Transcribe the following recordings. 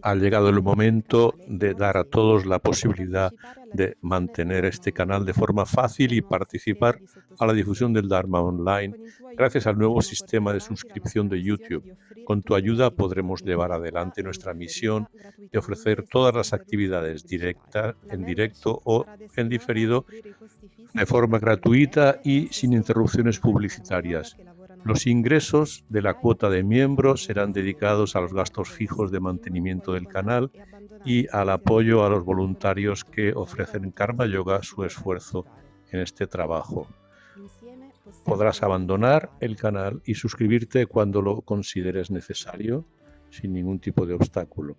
Ha llegado el momento de dar a todos la posibilidad de mantener este canal de forma fácil y participar a la difusión del Dharma online gracias al nuevo sistema de suscripción de YouTube. Con tu ayuda podremos llevar adelante nuestra misión de ofrecer todas las actividades en directo o en diferido de forma gratuita y sin interrupciones publicitarias. Los ingresos de la cuota de miembros serán dedicados a los gastos fijos de mantenimiento del canal y al apoyo a los voluntarios que ofrecen Karma Yoga su esfuerzo en este trabajo. Podrás abandonar el canal y suscribirte cuando lo consideres necesario, sin ningún tipo de obstáculo.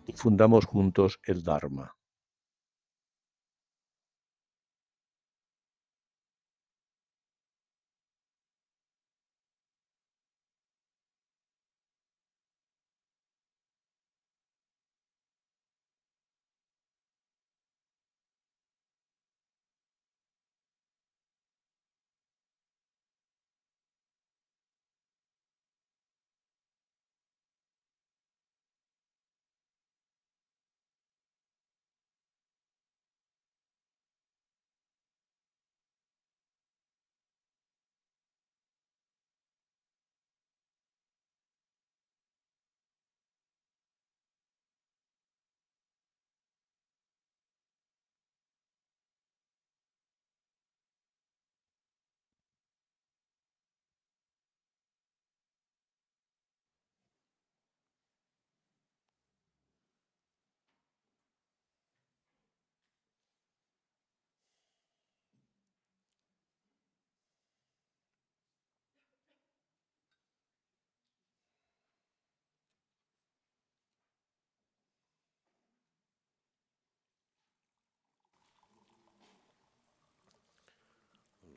Difundamos juntos el Dharma.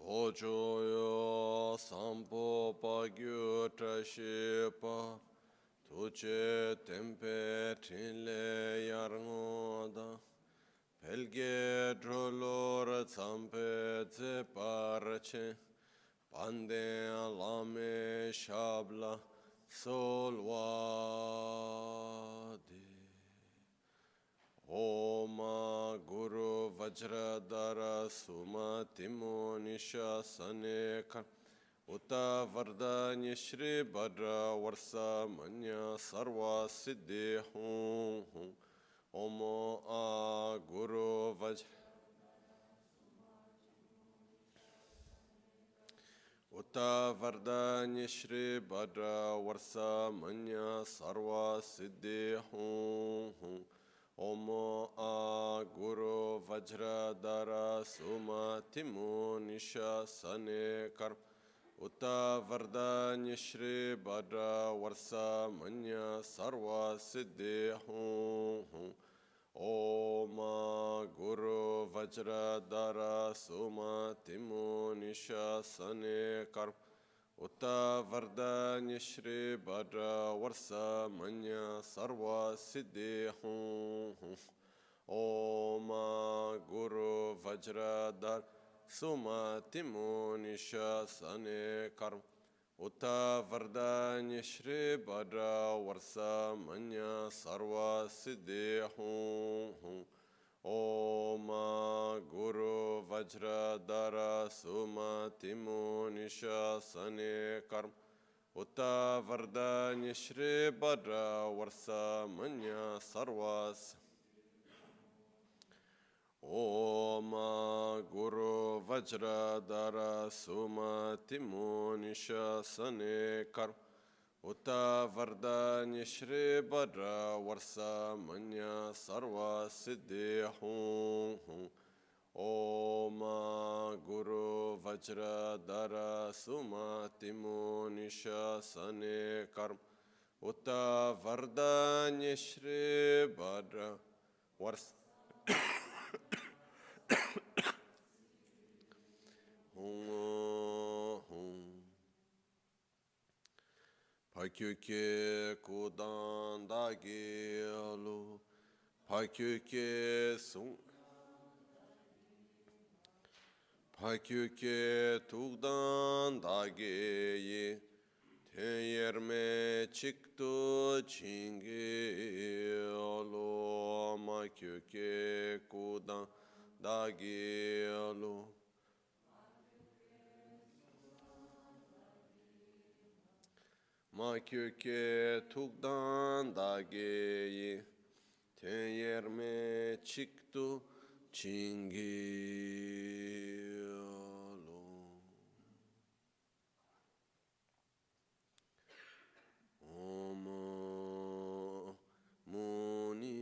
Lojoyo sampo pagyo trashepa tuche tempe trinle yarngoda pelge drolor zampe ze parche pande lame shabla solwadi Oma Guru Vajradhara Sumatimo Nishasane Uta Vardanya Shri Bhadra Varsa Manya Sarva Siddhi Hum Omo A Guru Uta Vardanya Shri Bhadra Varsa Manya Sarva Siddhi Hum Omo A Guru Vajradhara Sumatimo Nishasane Karma Uta Vardanya Shri Bhadra Varsa Manya Sarva Siddhi Hum Oma Guru Vajradhara Sumatimo Nishasane Karma Uta Vardanya Shri Bhadra Varsa Manya Sarva Siddhi Hum Oma Guru Vajradhara Sumatimo Nishasane Karma Uta Vardanya Shri Bhadra Varsa Manya Sarva Siddhi Hum Oma Guru Vajradhara Sumatimo Nishasane Karma Uta Vardanya Shri Bhadra Varsa Manya Sarva Oma Guru Vajradhara Sumatimo Nishasane Karma Uta Vardanya Shri Bhadra Varsa Manya Sarva Siddhi Hum Oma Guru Vajradhara Sumatimo Nishasane Karma Uta Vardanya Shri Bhadra Varsa Pakyuke kudan dagi alu Pakyuke sung Pakyuke tugdan dagi ye yerme chikto chingi alo ma kyuke kudan dagi alo ma kyuke tukdan dagi ten yerme chikto chingi alo Om Muni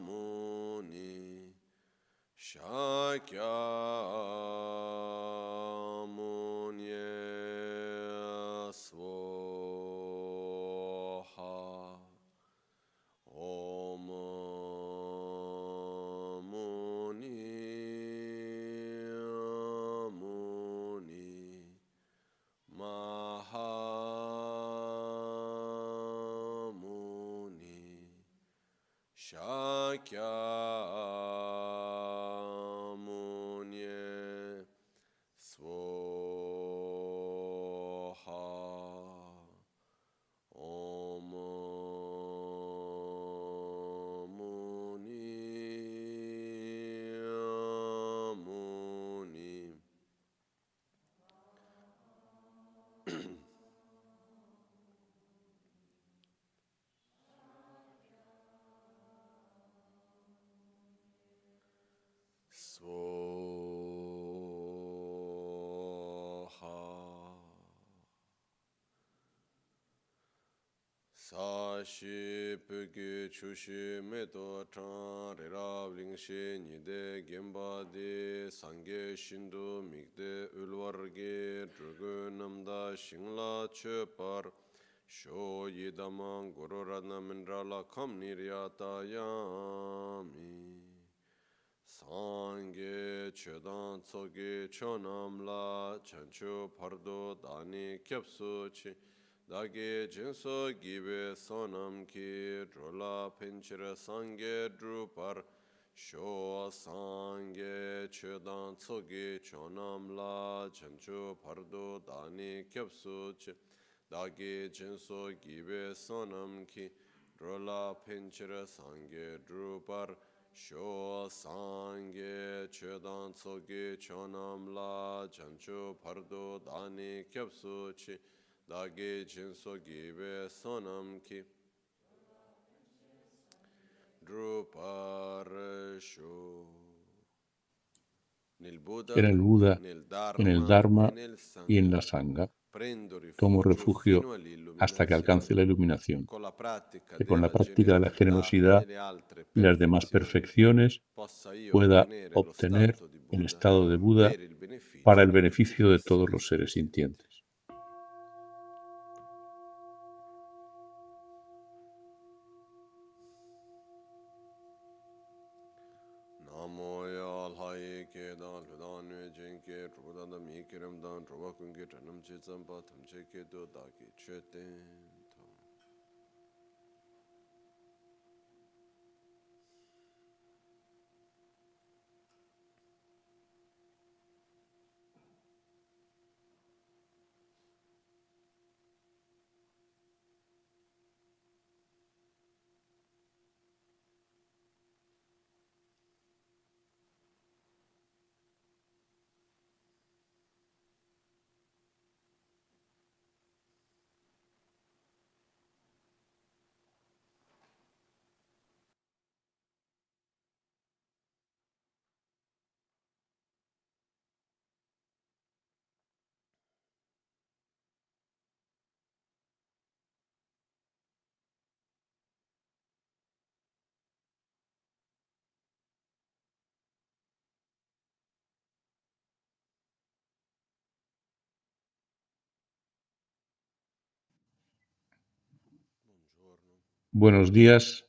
Mahamuni Shakyamuni Swaha Om Muni Muni Mahamuni Shakyamuni Swaha Om Muni Muni Swaha Sashi Pöge Chushi Meto Chan Rirav Lingshi Nide Gemba De Sangye Shindu Migde Ulwarge Drugu Namda Shingla Chöpar Sho Yidamang Guru Radna Mindrala Kam Niryata Yami Sangye Chedan Tsoge Chonamla Chanchu Pardo Dani Kyapsu Chi Dage Jinso Gibe Sonam Ki Drola Pinchira Sangye Drupar Sho Sangye Chedan Tsoge Chonamla Chanchu Pardo Dani Kyapsu Chi Dage Jinso Gibe Sonam Ki Drola Pinchira Sangye Drupar Sho Sangye Chedan Tsoge Chonamla Chanchu Pardo Dani Kyapsu Chi Dage Jinso Gibe Sonam Ki Drupar Sho Nel Buddha, En el Buda, nel en el Dharma Dharma e nel y en Sangha la Sangha prendo tomo rifugio refugio fino hasta que alcance all'illuminazione la iluminación, con la pratica que con la della práctica de la generosità e generosidad delle altre y las demás perfezioni perfecciones possa io pueda ottenere lo obtener stato di el Buddha estado de Buda per il para beneficio el di tutti beneficio gli de todos esseri los seres senzienti. sintientes. Namo ya lai ke dan lu dan nue jen ke tru dan da mi ke ram dan tru wa kun ke chanam che tsam pa tham che ke do da ke che ten tam. Buongiorno. Buenos días.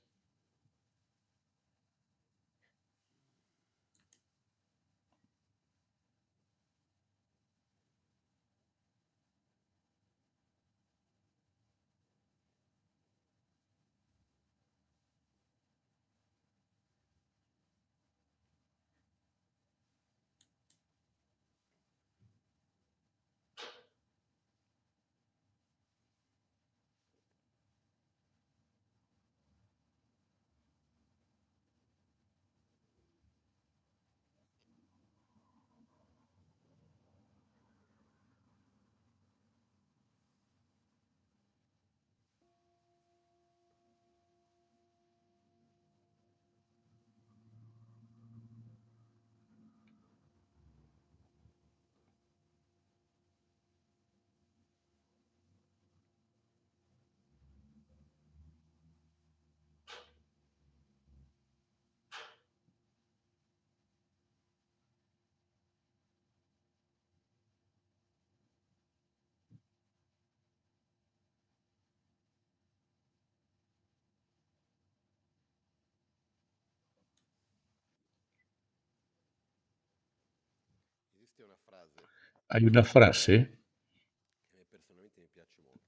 Hay una frase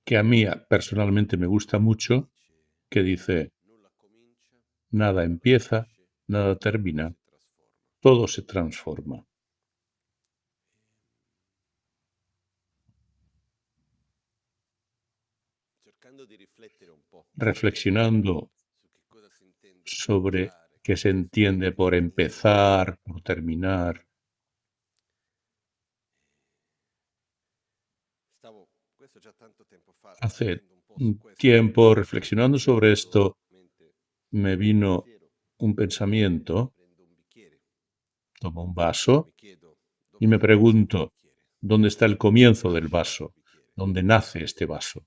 que a mí personalmente me gusta mucho, que dice: nada empieza, nada termina, todo se transforma. Reflexionando sobre qué se entiende por empezar, por terminar. Hace un tiempo, reflexionando sobre esto, me vino un pensamiento, tomo un vaso y me pregunto, ¿dónde está el comienzo del vaso? ¿Dónde nace este vaso?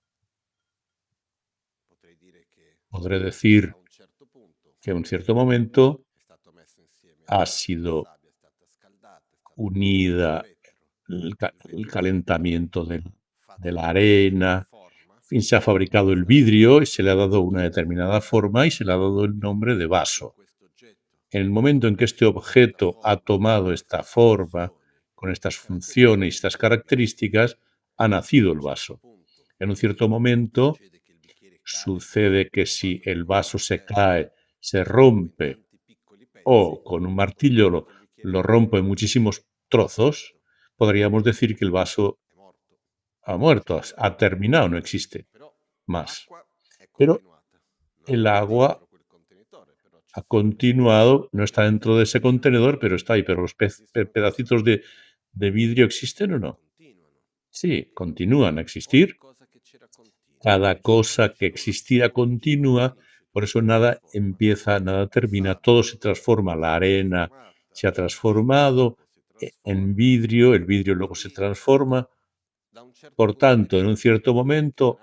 Podré decir que en un cierto momento ha sido unida el calentamiento de la arena, en fin, se ha fabricado el vidrio y se le ha dado una determinada forma y se le ha dado el nombre de vaso. En el momento en que este objeto ha tomado esta forma, con estas funciones y estas características, ha nacido el vaso. En un cierto momento sucede que si el vaso se cae, se rompe, o con un martillo lo rompo en muchísimos trozos, podríamos decir que el vaso ha muerto, ha terminado, no existe más. Pero el agua ha continuado, no está dentro de ese contenedor, pero está ahí. ¿Pero los pedacitos de vidrio existen o no? Sí, continúan a existir. Cada cosa que existía continúa, por eso nada empieza, nada termina, todo se transforma. La arena se ha transformado en vidrio, el vidrio luego se transforma. Por tanto, en un cierto momento,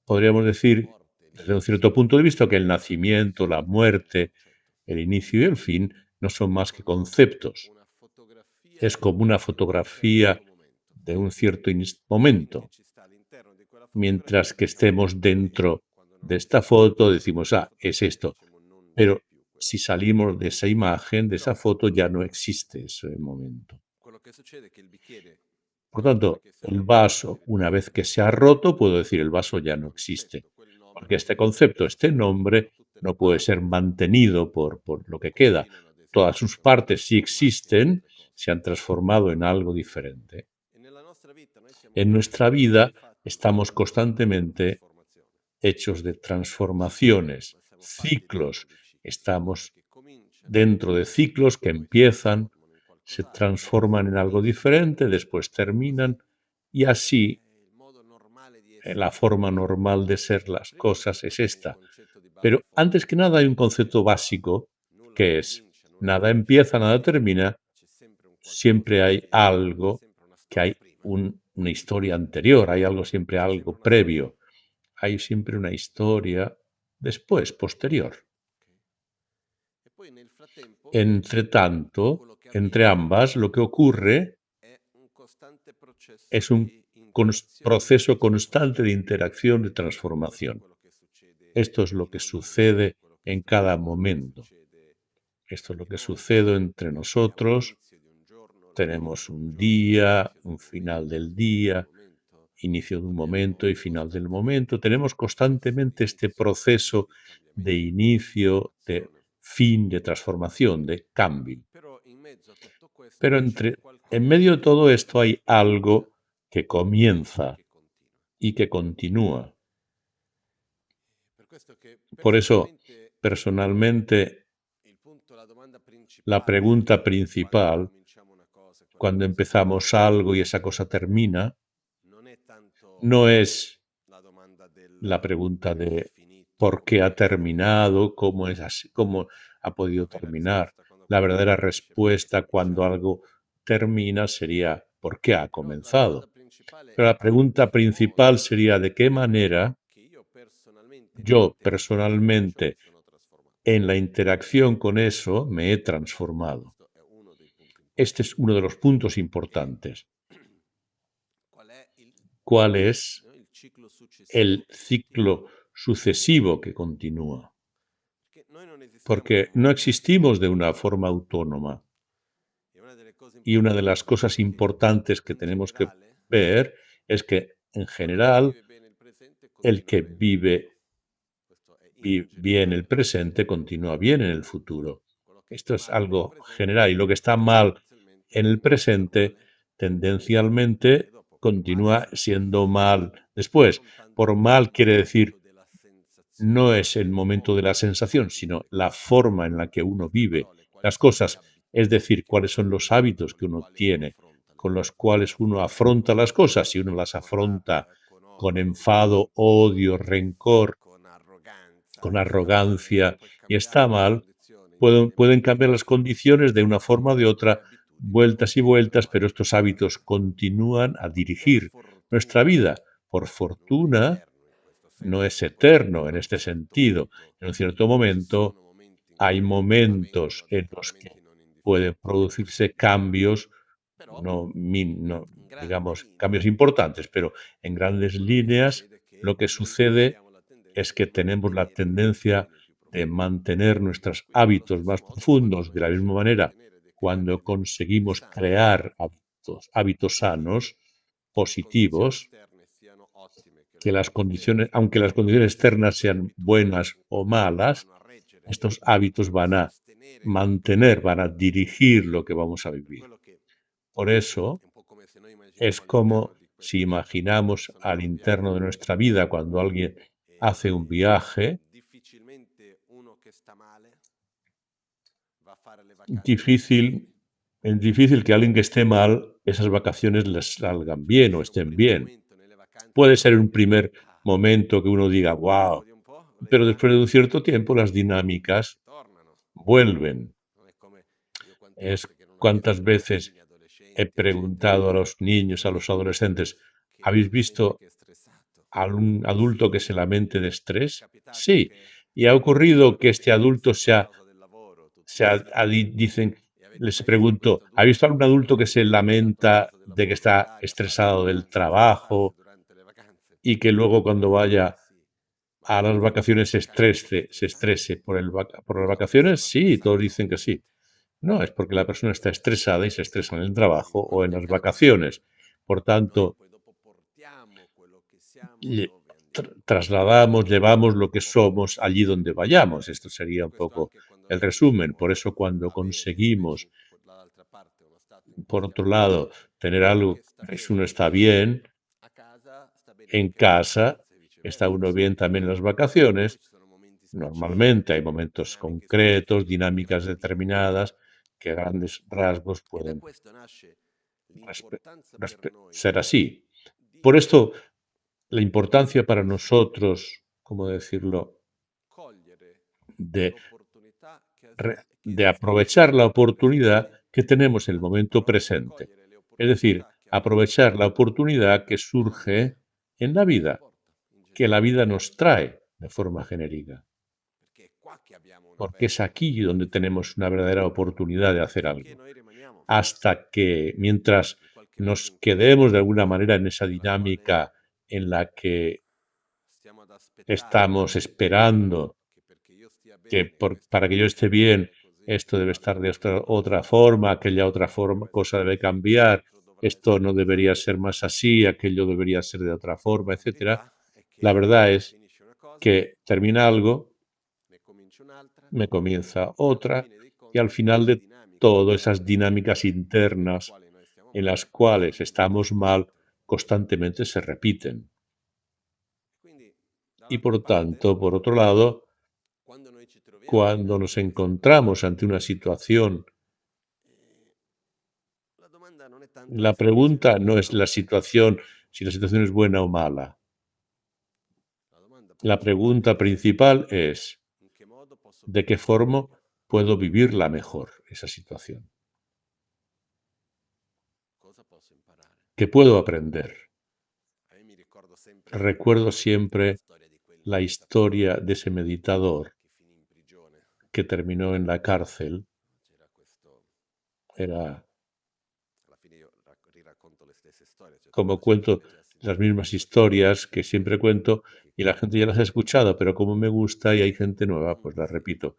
podríamos decir, desde un cierto punto de vista, que el nacimiento, la muerte, el inicio y el fin no son más que conceptos. Es como una fotografía de un cierto momento. Mientras que estemos dentro de esta foto, decimos, es esto. Pero si salimos de esa imagen, de esa foto, ya no existe ese momento. Por tanto, el vaso, una vez que se ha roto, puedo decir, el vaso ya no existe. Porque este concepto, este nombre, no puede ser mantenido por lo que queda. Todas sus partes sí existen, se han transformado en algo diferente. En nuestra vida estamos constantemente hechos de transformaciones, ciclos. Estamos dentro de ciclos que empiezan, se transforman en algo diferente, después terminan, y así la forma normal de ser las cosas es esta. Pero antes que nada hay un concepto básico que es: nada empieza, nada termina, siempre hay algo, que hay una historia anterior, hay algo, siempre algo previo, hay siempre una historia después, posterior. Entre tanto, entre ambas, lo que ocurre es un proceso constante de interacción, de transformación. Esto es lo que sucede en cada momento. Esto es lo que sucede entre nosotros. Tenemos un día, un final del día, inicio de un momento y final del momento. Tenemos constantemente este proceso de inicio, de fin, de transformación, de cambio. Pero en medio de todo esto hay algo que comienza y que continúa. Por eso, personalmente, la pregunta principal, cuando empezamos algo y esa cosa termina, no es la pregunta de por qué ha terminado, cómo es así, cómo ha podido terminar. La verdadera respuesta cuando algo termina sería ¿por qué ha comenzado? Pero la pregunta principal sería ¿de qué manera yo personalmente en la interacción con eso me he transformado? Este es uno de los puntos importantes. ¿Cuál es el ciclo sucesivo que continúa? Porque no existimos de una forma autónoma. Y una de las cosas importantes que tenemos que ver es que, en general, el que vive bien el presente continúa bien en el futuro. Esto es algo general y lo que está mal en el presente tendencialmente continúa siendo mal después. Por mal quiere decir no es el momento de la sensación, sino la forma en la que uno vive las cosas, es decir, cuáles son los hábitos que uno tiene, con los cuales uno afronta las cosas, si uno las afronta con enfado, odio, rencor, con arrogancia y está mal, pueden cambiar las condiciones de una forma o de otra, vueltas y vueltas, pero estos hábitos continúan a dirigir nuestra vida. Por fortuna, no es eterno en este sentido. En un cierto momento hay momentos en los que pueden producirse cambios, no, digamos, cambios importantes, pero en grandes líneas lo que sucede es que tenemos la tendencia de mantener nuestros hábitos más profundos de la misma manera cuando conseguimos crear hábitos sanos, positivos, que las condiciones, aunque las condiciones externas sean buenas o malas, estos hábitos van a mantener, van a dirigir lo que vamos a vivir. Por eso es como si imaginamos al interno de nuestra vida cuando alguien hace un viaje, es difícil que alguien que esté mal, esas vacaciones les salgan bien o estén bien. Puede ser un primer momento que uno diga, wow, pero después de un cierto tiempo las dinámicas vuelven. Es cuántas veces he preguntado a los niños, a los adolescentes, ¿habéis visto a un adulto que se lamente de estrés? Sí. Y ha ocurrido que este adulto dicen, les pregunto, ¿ha visto a algún adulto que se lamenta de que está estresado del trabajo y que luego cuando vaya a las vacaciones se estrese por las vacaciones? Sí, todos dicen que sí. No, es porque la persona está estresada y se estresa en el trabajo o en las vacaciones. Por tanto, trasladamos, llevamos lo que somos allí donde vayamos. Esto sería un poco el resumen. Por eso cuando conseguimos, por otro lado, tener algo, si uno está bien en casa, está uno bien también en las vacaciones. Normalmente hay momentos concretos, dinámicas determinadas, que a grandes rasgos pueden ser así. Por esto, la importancia para nosotros, ¿cómo decirlo?, de, de aprovechar la oportunidad que tenemos en el momento presente. Es decir, aprovechar la oportunidad que surge en la vida, que la vida nos trae de forma genérica. Porque es aquí donde tenemos una verdadera oportunidad de hacer algo. Hasta que, mientras nos quedemos de alguna manera en esa dinámica en la que estamos esperando que para que yo esté bien, esto debe estar de otra forma, aquella otra forma, cosa debe cambiar, esto no debería ser más así, aquello debería ser de otra forma, etcétera. La verdad es que termina algo, me comienza otra, y al final de todo, esas dinámicas internas en las cuales estamos mal constantemente se repiten. Y por tanto, por otro lado, cuando nos encontramos ante una situación, la pregunta no es la situación, si la situación es buena o mala. La pregunta principal es, ¿de qué forma puedo vivirla mejor, esa situación? ¿Qué puedo aprender? Recuerdo siempre la historia de ese meditador que terminó en la cárcel. Era como cuento las mismas historias que siempre cuento y la gente ya las ha escuchado, pero como me gusta y hay gente nueva, pues las repito.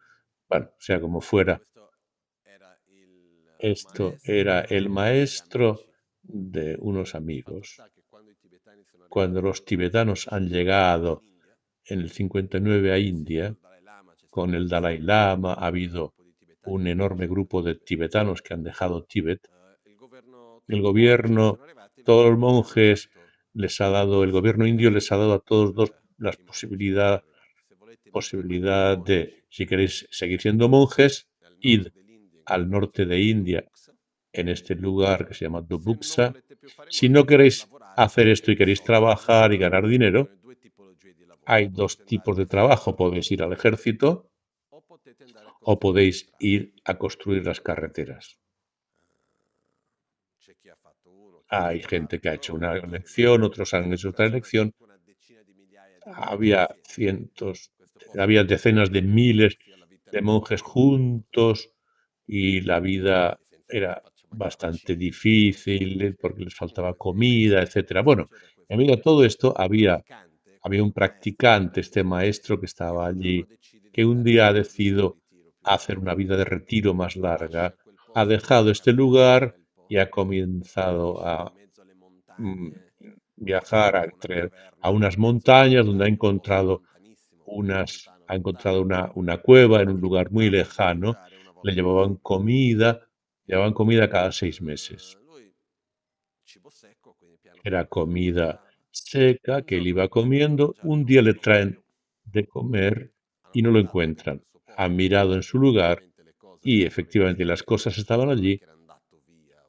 Bueno, sea como fuera, Esto era el maestro de unos amigos. Cuando los tibetanos han llegado en el 59 a India, con el Dalai Lama, ha habido un enorme grupo de tibetanos que han dejado Tíbet. El gobierno, todos los monjes, el gobierno indio les ha dado a todos dos la posibilidad de, si queréis seguir siendo monjes, id al norte de India, en este lugar que se llama Dobuksa. Si no queréis hacer esto y queréis trabajar y ganar dinero, hay dos tipos de trabajo. Podéis ir al ejército o podéis ir a construir las carreteras. Hay gente que ha hecho una elección, otros han hecho otra elección. Había decenas de miles de monjes juntos y la vida era bastante difícil porque les faltaba comida, etcétera. Bueno, en medio de todo esto había un practicante, este maestro que estaba allí, que un día ha decidido hacer una vida de retiro más larga, ha dejado este lugar y ha comenzado a viajar a unas montañas donde ha encontrado una cueva en un lugar muy lejano. Le llevaban comida cada 6 meses. Era comida seca que él iba comiendo. Un día le traen de comer y no lo encuentran. Han mirado en su lugar y efectivamente las cosas estaban allí.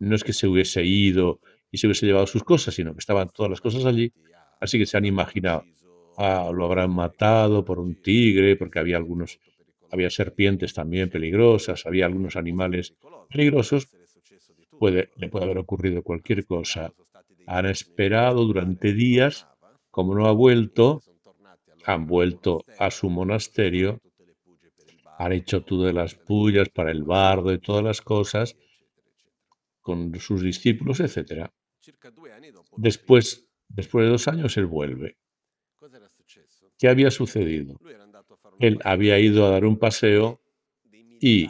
No es que se hubiese ido y se hubiese llevado sus cosas, sino que estaban todas las cosas allí. Así que se han imaginado, lo habrán matado por un tigre, porque había serpientes también peligrosas, había algunos animales peligrosos. Le puede haber ocurrido cualquier cosa. Han esperado durante días, como no ha vuelto, han vuelto a su monasterio, han hecho todas las pullas para el bardo y todas las cosas con sus discípulos, etc. Después de 2 años, él vuelve. ¿Qué había sucedido? Él había ido a dar un paseo y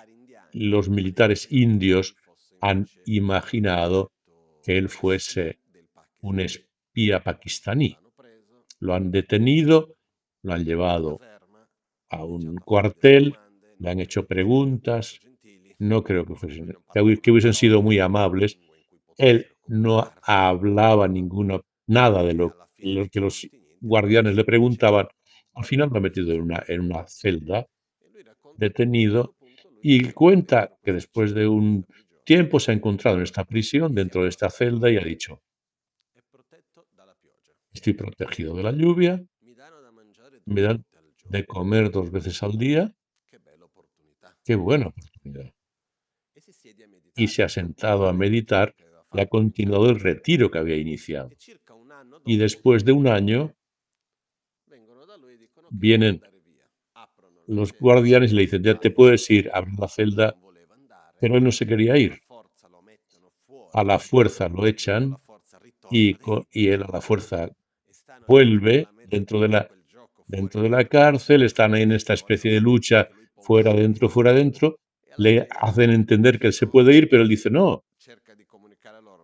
los militares indios han imaginado que él fuese un espía pakistaní. Lo han detenido, lo han llevado a un cuartel, le han hecho preguntas. No creo que hubiesen sido muy amables. Él no hablaba nada de lo que los guardianes le preguntaban. Al final lo ha metido en una celda, detenido, y cuenta que después de un tiempo se ha encontrado en esta prisión, dentro de esta celda, y ha dicho: estoy protegido de la lluvia, me dan de comer 2 veces al día, qué buena oportunidad. Y se ha sentado a meditar y ha continuado el retiro que había iniciado. Y después de un año vienen los guardianes y le dicen: ya te puedes ir, abre la celda, pero él no se quería ir. A la fuerza lo echan y él a la fuerza vuelve dentro de la cárcel. Están ahí en esta especie de lucha, fuera, dentro. Le hacen entender que él se puede ir, pero él dice: no,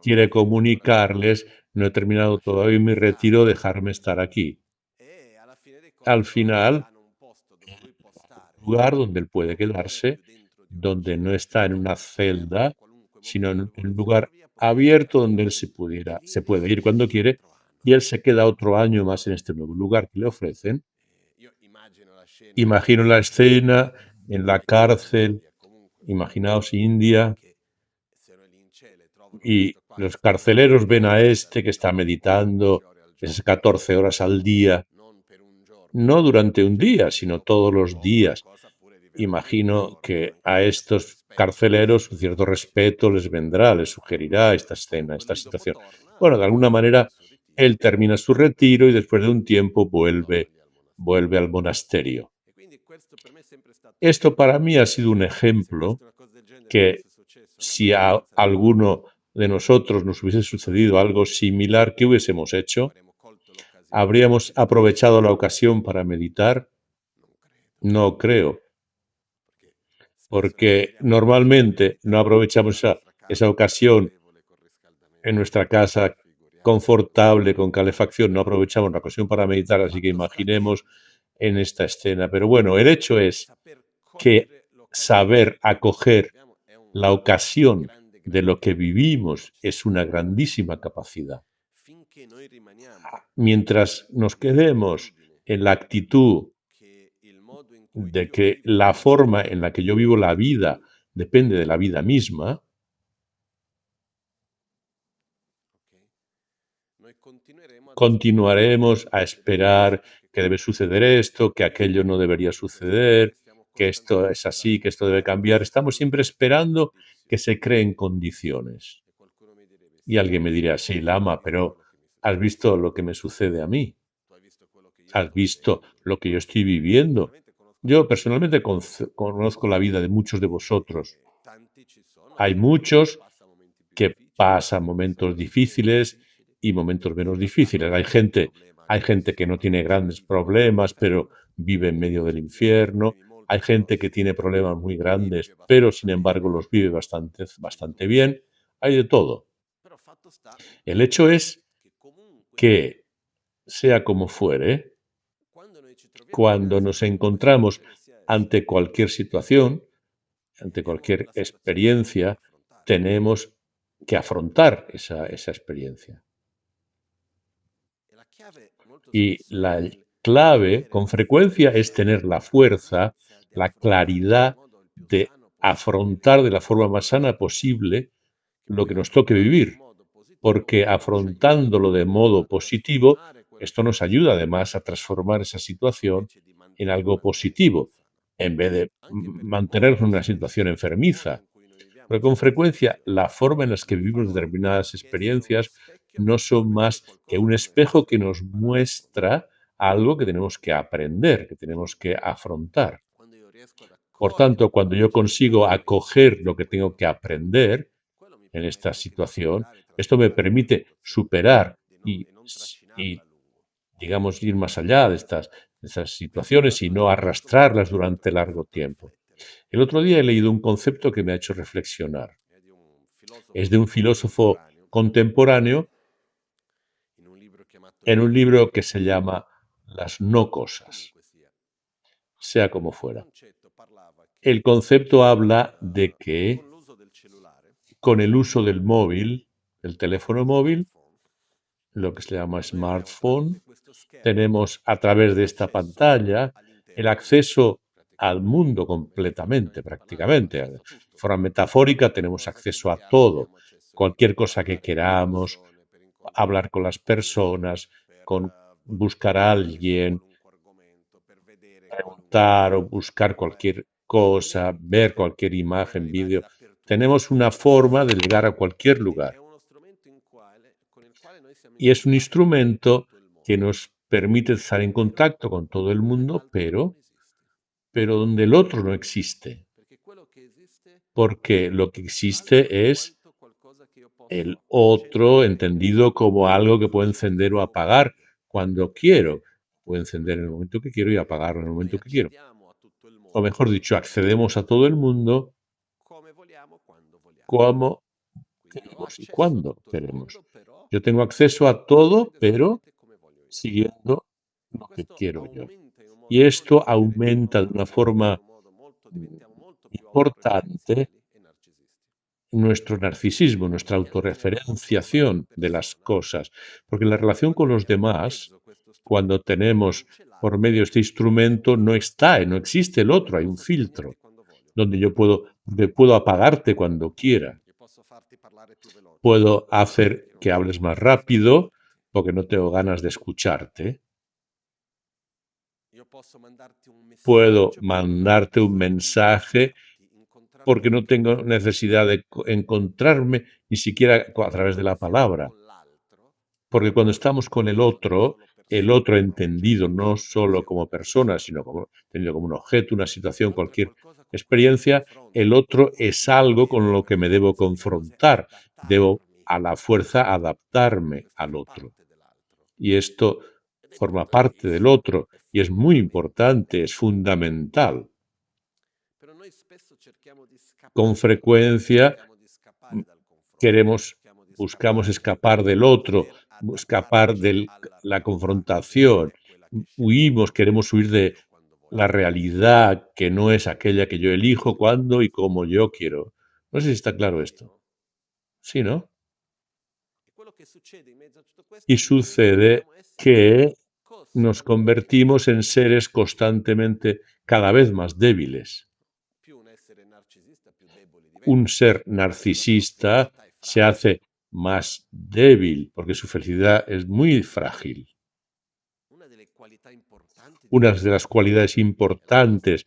quiere comunicarles, no he terminado todavía mi retiro, dejarme estar aquí. Al final, un lugar donde él puede quedarse, donde no está en una celda, sino en un lugar abierto donde él se puede ir cuando quiere, y él se queda otro año más en este nuevo lugar que le ofrecen. Imagino la escena en la cárcel, imaginaos India, y los carceleros ven a este que está meditando esas 14 horas al día, no durante un día, sino todos los días. Imagino que a estos carceleros un cierto respeto les vendrá, les sugerirá esta escena, esta situación. Bueno, de alguna manera, él termina su retiro y después de un tiempo vuelve al monasterio. Esto para mí ha sido un ejemplo que, si a alguno de nosotros nos hubiese sucedido algo similar, ¿qué hubiésemos hecho? ¿Habríamos aprovechado la ocasión para meditar? No creo, porque normalmente no aprovechamos esa ocasión en nuestra casa confortable, con calefacción, no aprovechamos la ocasión para meditar, así que imaginemos en esta escena. Pero bueno, el hecho es que saber acoger la ocasión de lo que vivimos es una grandísima capacidad. Mientras nos quedemos en la actitud de que la forma en la que yo vivo la vida depende de la vida misma, continuaremos a esperar que debe suceder esto, que aquello no debería suceder, que esto es así, que esto debe cambiar. Estamos siempre esperando que se creen condiciones. Y alguien me dirá, sí, Lama, pero ¿has visto lo que me sucede a mí? ¿Has visto lo que yo estoy viviendo? Yo personalmente conozco la vida de muchos de vosotros. Hay muchos que pasan momentos difíciles y momentos menos difíciles. Hay gente que no tiene grandes problemas, pero vive en medio del infierno. Hay gente que tiene problemas muy grandes, pero sin embargo los vive bastante bien. Hay de todo. El hecho es que, sea como fuere, cuando nos encontramos ante cualquier situación, ante cualquier experiencia, tenemos que afrontar esa experiencia. Y la clave, con frecuencia, es tener la fuerza, la claridad de afrontar de la forma más sana posible lo que nos toque vivir, porque afrontándolo de modo positivo, esto nos ayuda además a transformar esa situación en algo positivo, en vez de mantenernos en una situación enfermiza. Porque con frecuencia la forma en la que vivimos determinadas experiencias no son más que un espejo que nos muestra algo que tenemos que aprender, que tenemos que afrontar. Por tanto, cuando yo consigo acoger lo que tengo que aprender en esta situación, esto me permite superar y digamos, ir más allá de esas situaciones y no arrastrarlas durante largo tiempo. El otro día he leído un concepto que me ha hecho reflexionar. Es de un filósofo contemporáneo en un libro que se llama Las no cosas, sea como fuera. El concepto habla de que con el uso del móvil, del teléfono móvil, lo que se llama smartphone, tenemos a través de esta pantalla el acceso al mundo completamente, prácticamente. De forma metafórica tenemos acceso a todo, cualquier cosa que queramos, hablar con las personas, con buscar a alguien, preguntar o buscar cualquier cosa, ver cualquier imagen, vídeo. Tenemos una forma de llegar a cualquier lugar. Y es un instrumento que nos permite estar en contacto con todo el mundo, pero donde el otro no existe. Porque lo que existe es el otro entendido como algo que puedo encender o apagar cuando quiero. Puedo encender en el momento que quiero y apagarlo en el momento que quiero. O mejor dicho, accedemos a todo el mundo como queremos y cuando queremos. Yo tengo acceso a todo, pero siguiendo lo que quiero yo. Y esto aumenta de una forma importante nuestro narcisismo, nuestra autorreferenciación de las cosas, porque la relación con los demás, cuando tenemos por medio este instrumento, no está, no existe el otro, hay un filtro, donde yo puedo apagarte cuando quiera, puedo hacer que hables más rápido porque no tengo ganas de escucharte, puedo mandarte un mensaje porque no tengo necesidad de encontrarme ni siquiera a través de la palabra. Porque cuando estamos con el otro entendido no solo como persona, sino entendido como un objeto, una situación, cualquier experiencia, el otro es algo con lo que me debo confrontar. Debo a la fuerza adaptarme al otro. Y esto forma parte del otro y es muy importante, es fundamental. Con frecuencia buscamos escapar del otro, escapar de la confrontación, queremos huir de la realidad que no es aquella que yo elijo, cuando y como yo quiero. No sé si está claro esto. Sí, ¿no? Y sucede que nos convertimos en seres constantemente cada vez más débiles. Un ser narcisista se hace más débil porque su felicidad es muy frágil. Una de las cualidades importantes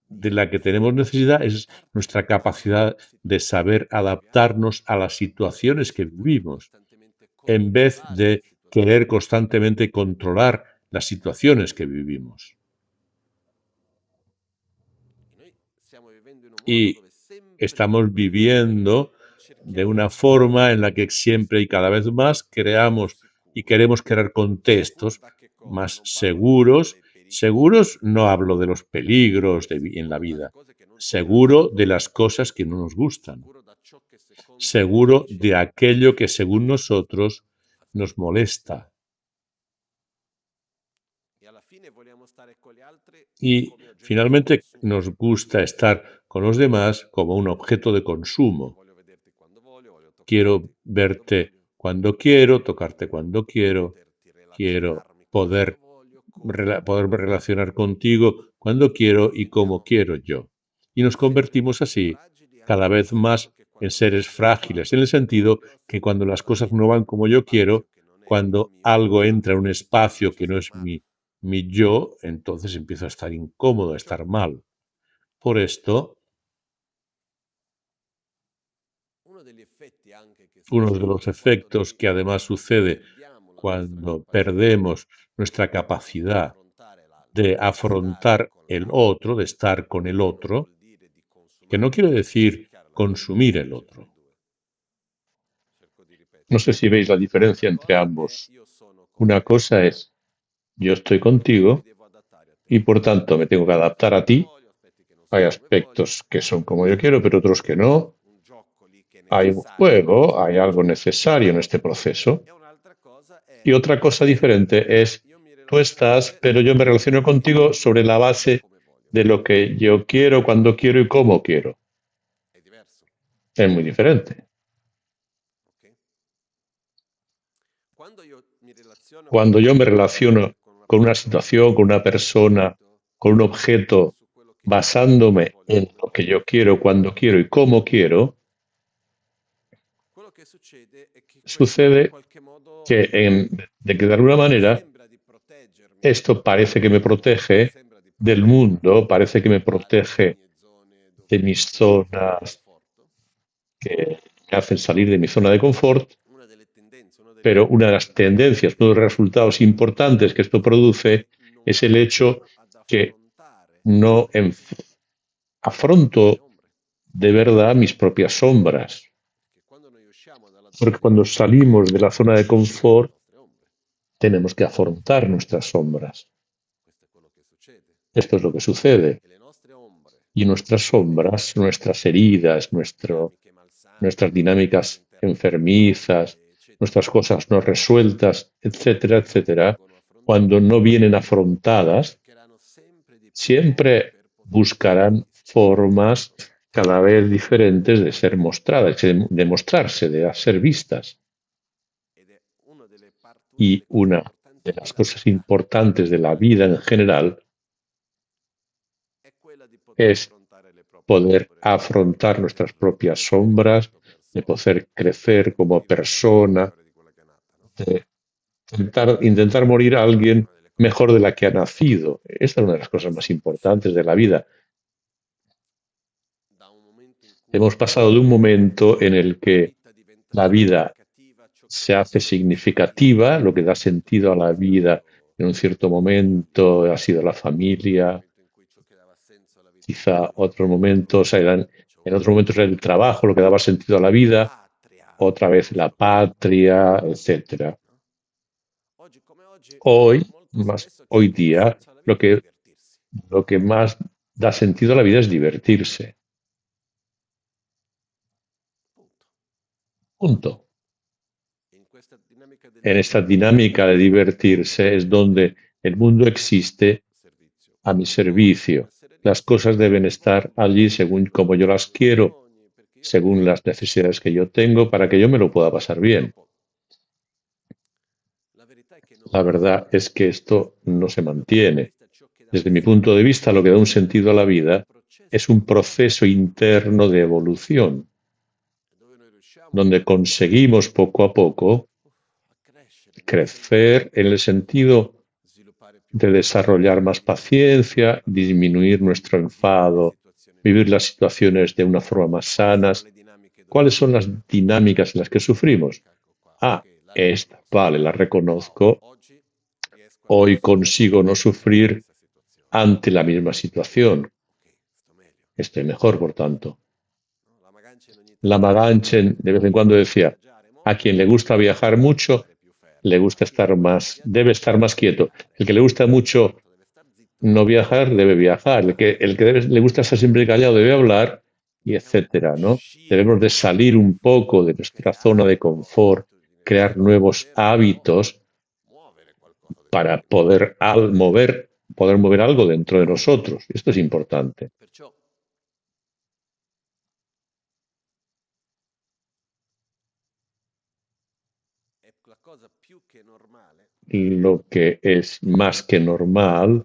de la que tenemos necesidad es nuestra capacidad de saber adaptarnos a las situaciones que vivimos, en vez de querer constantemente controlar las situaciones que vivimos. Y estamos viviendo de una forma en la que siempre y cada vez más creamos y queremos crear contextos más seguros. Seguros no hablo de los peligros en la vida, seguro de las cosas que no nos gustan, seguro de aquello que según nosotros nos molesta. Y finalmente nos gusta estar con los demás como un objeto de consumo. Quiero verte cuando quiero, tocarte cuando quiero poderme relacionar contigo cuando quiero y como quiero yo. Y nos convertimos así cada vez más en seres frágiles, en el sentido que cuando las cosas no van como yo quiero, cuando algo entra en un espacio que no es mi yo, entonces empiezo a estar incómodo, a estar mal. Por esto, uno de los efectos que además sucede cuando perdemos nuestra capacidad de afrontar el otro, de estar con el otro, que no quiere decir consumir el otro. No sé si veis la diferencia entre ambos. Una cosa es, yo estoy contigo y por tanto me tengo que adaptar a ti. Hay aspectos que son como yo quiero, pero otros que no. Hay un juego, hay algo necesario en este proceso. Y otra cosa diferente es, tú estás, pero yo me relaciono contigo sobre la base de lo que yo quiero, cuando quiero y cómo quiero. Es muy diferente. Cuando yo me relaciono con una situación, con una persona, con un objeto, basándome en lo que yo quiero, cuando quiero y cómo quiero, sucede de que de alguna manera esto parece que me protege del mundo, parece que me protege de mis zonas que me hacen salir de mi zona de confort, pero una de las tendencias, uno de los resultados importantes que esto produce es el hecho que no afronto de verdad mis propias sombras. Porque cuando salimos de la zona de confort, tenemos que afrontar nuestras sombras. Esto es lo que sucede. Y nuestras sombras, nuestras heridas, nuestras dinámicas enfermizas, nuestras cosas no resueltas, etcétera, etcétera, cuando no vienen afrontadas, siempre buscarán formas cada vez diferentes de ser mostradas, de mostrarse, de ser vistas. Y una de las cosas importantes de la vida en general es poder afrontar nuestras propias sombras, de poder crecer como persona, de intentar morir a alguien mejor de la que ha nacido. Esta es una de las cosas más importantes de la vida. Hemos pasado de un momento en el que la vida se hace significativa, lo que da sentido a la vida en un cierto momento ha sido la familia, quizá en otros momentos era el trabajo, lo que daba sentido a la vida, otra vez la patria, etcétera. Hoy día, lo que más da sentido a la vida es divertirse. Punto. En esta dinámica de divertirse es donde el mundo existe a mi servicio. Las cosas deben estar allí según como yo las quiero, según las necesidades que yo tengo, para que yo me lo pueda pasar bien. La verdad es que esto no se mantiene. Desde mi punto de vista, lo que da un sentido a la vida es un proceso interno de evolución, donde conseguimos poco a poco crecer en el sentido de desarrollar más paciencia, disminuir nuestro enfado, vivir las situaciones de una forma más sanas. ¿Cuáles son las dinámicas en las que sufrimos? Esta, vale, la reconozco. Hoy consigo no sufrir ante la misma situación. Estoy mejor, por tanto. Lama Ganchen de vez en cuando decía, a quien le gusta viajar mucho, debe estar más quieto. El que le gusta mucho no viajar, debe viajar. Le gusta estar siempre callado, debe hablar, y etcétera, ¿no? Debemos de salir un poco de nuestra zona de confort, crear nuevos hábitos para poder mover algo dentro de nosotros. Esto es importante. Lo que es más que normal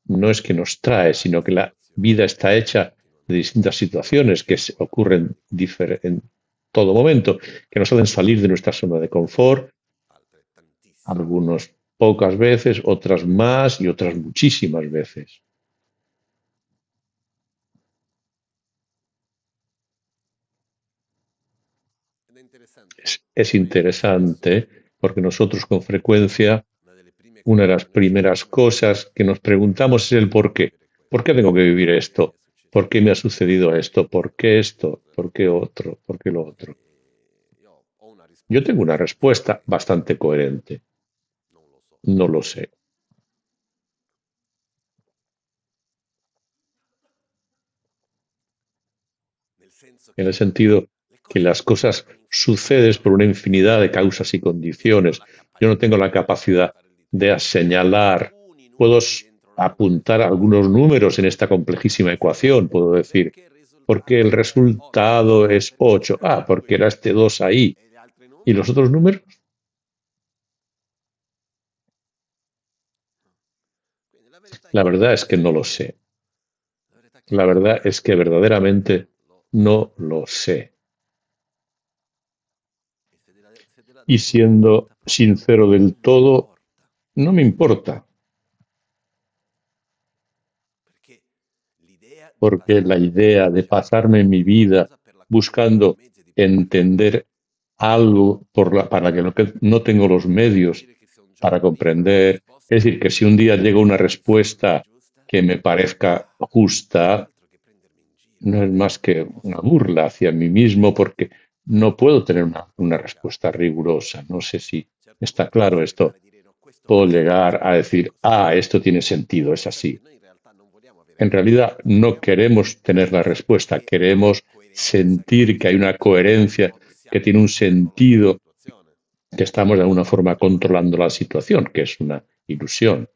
no es que nos trae, sino que la vida está hecha de distintas situaciones que ocurren en todo momento, que nos hacen salir de nuestra zona de confort, algunos pocas veces, otras más y otras muchísimas veces. Es interesante porque nosotros con frecuencia una de las primeras cosas que nos preguntamos es el por qué. ¿Por qué tengo que vivir esto? ¿Por qué me ha sucedido esto? ¿Por qué esto? ¿Por qué otro? ¿Por qué lo otro? Yo tengo una respuesta bastante coherente. No lo sé. En el sentido que las cosas suceden por una infinidad de causas y condiciones. Yo no tengo la capacidad de señalar, puedo apuntar algunos números en esta complejísima ecuación, puedo decir, porque el resultado es 8. Porque era este 2 ahí. ¿Y los otros números? La verdad es que no lo sé. La verdad es que verdaderamente no lo sé. Y siendo sincero del todo, no me importa. Porque la idea de pasarme mi vida buscando entender algo para que no tengo los medios para comprender, es decir, que si un día llega una respuesta que me parezca justa, no es más que una burla hacia mí mismo porque no puedo tener una respuesta rigurosa. No sé si está claro esto. Puedo llegar a decir, esto tiene sentido, es así. En realidad no queremos tener la respuesta, queremos sentir que hay una coherencia, que tiene un sentido, que estamos de alguna forma controlando la situación, que es una ilusión.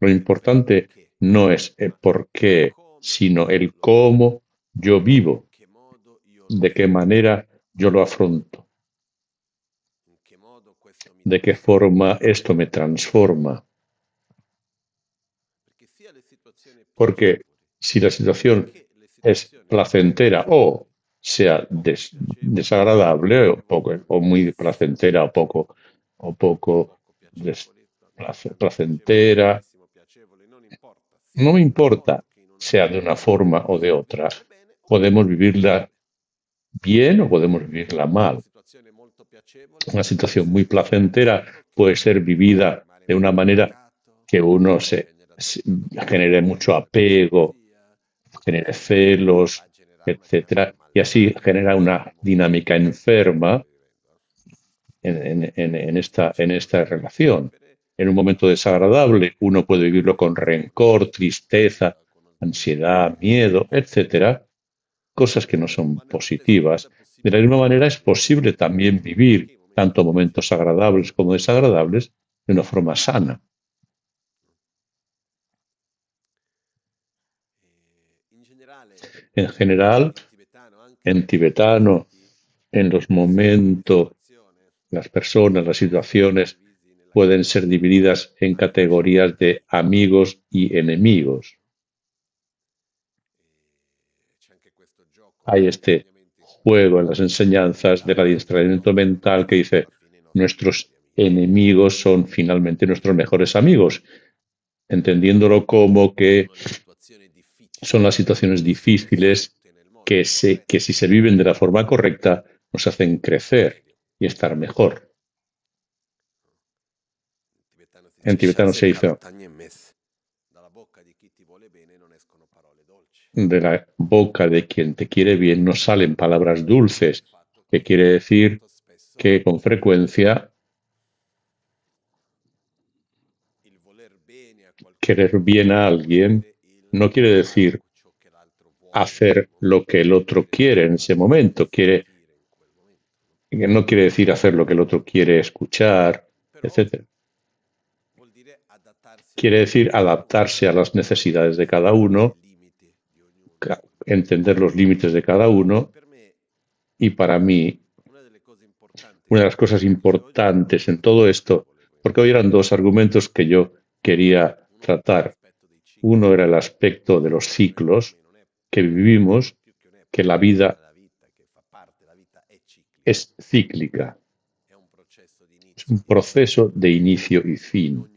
Lo importante no es el por qué, sino el cómo yo vivo, de qué manera yo lo afronto, de qué forma esto me transforma. Porque si la situación es placentera o sea desagradable o muy placentera o poco placentera, no me importa sea de una forma o de otra. Podemos vivirla bien o podemos vivirla mal. Una situación muy placentera puede ser vivida de una manera que uno se genere mucho apego, genere celos, etcétera, y así genera una dinámica enferma en esta relación. En un momento desagradable, uno puede vivirlo con rencor, tristeza, ansiedad, miedo, etcétera, cosas que no son positivas. De la misma manera es posible también vivir tanto momentos agradables como desagradables de una forma sana. En general, en tibetano, en los momentos, las personas, las situaciones pueden ser divididas en categorías de amigos y enemigos. Hay este juego en las enseñanzas del adiestramiento mental que dice, nuestros enemigos son finalmente nuestros mejores amigos, entendiéndolo como que son las situaciones difíciles que si se viven de la forma correcta nos hacen crecer y estar mejor. En tibetano se dice, de la boca de quien te quiere bien no salen palabras dulces, que quiere decir que con frecuencia querer bien a alguien no quiere decir hacer lo que el otro quiere en ese momento, no quiere decir hacer lo que el otro quiere escuchar, etc. Quiere decir adaptarse a las necesidades de cada uno, entender los límites de cada uno, y para mí una de las cosas importantes en todo esto, porque hoy eran dos argumentos que yo quería tratar. Uno era el aspecto de los ciclos que vivimos, que la vida es cíclica. Es un proceso de inicio y fin,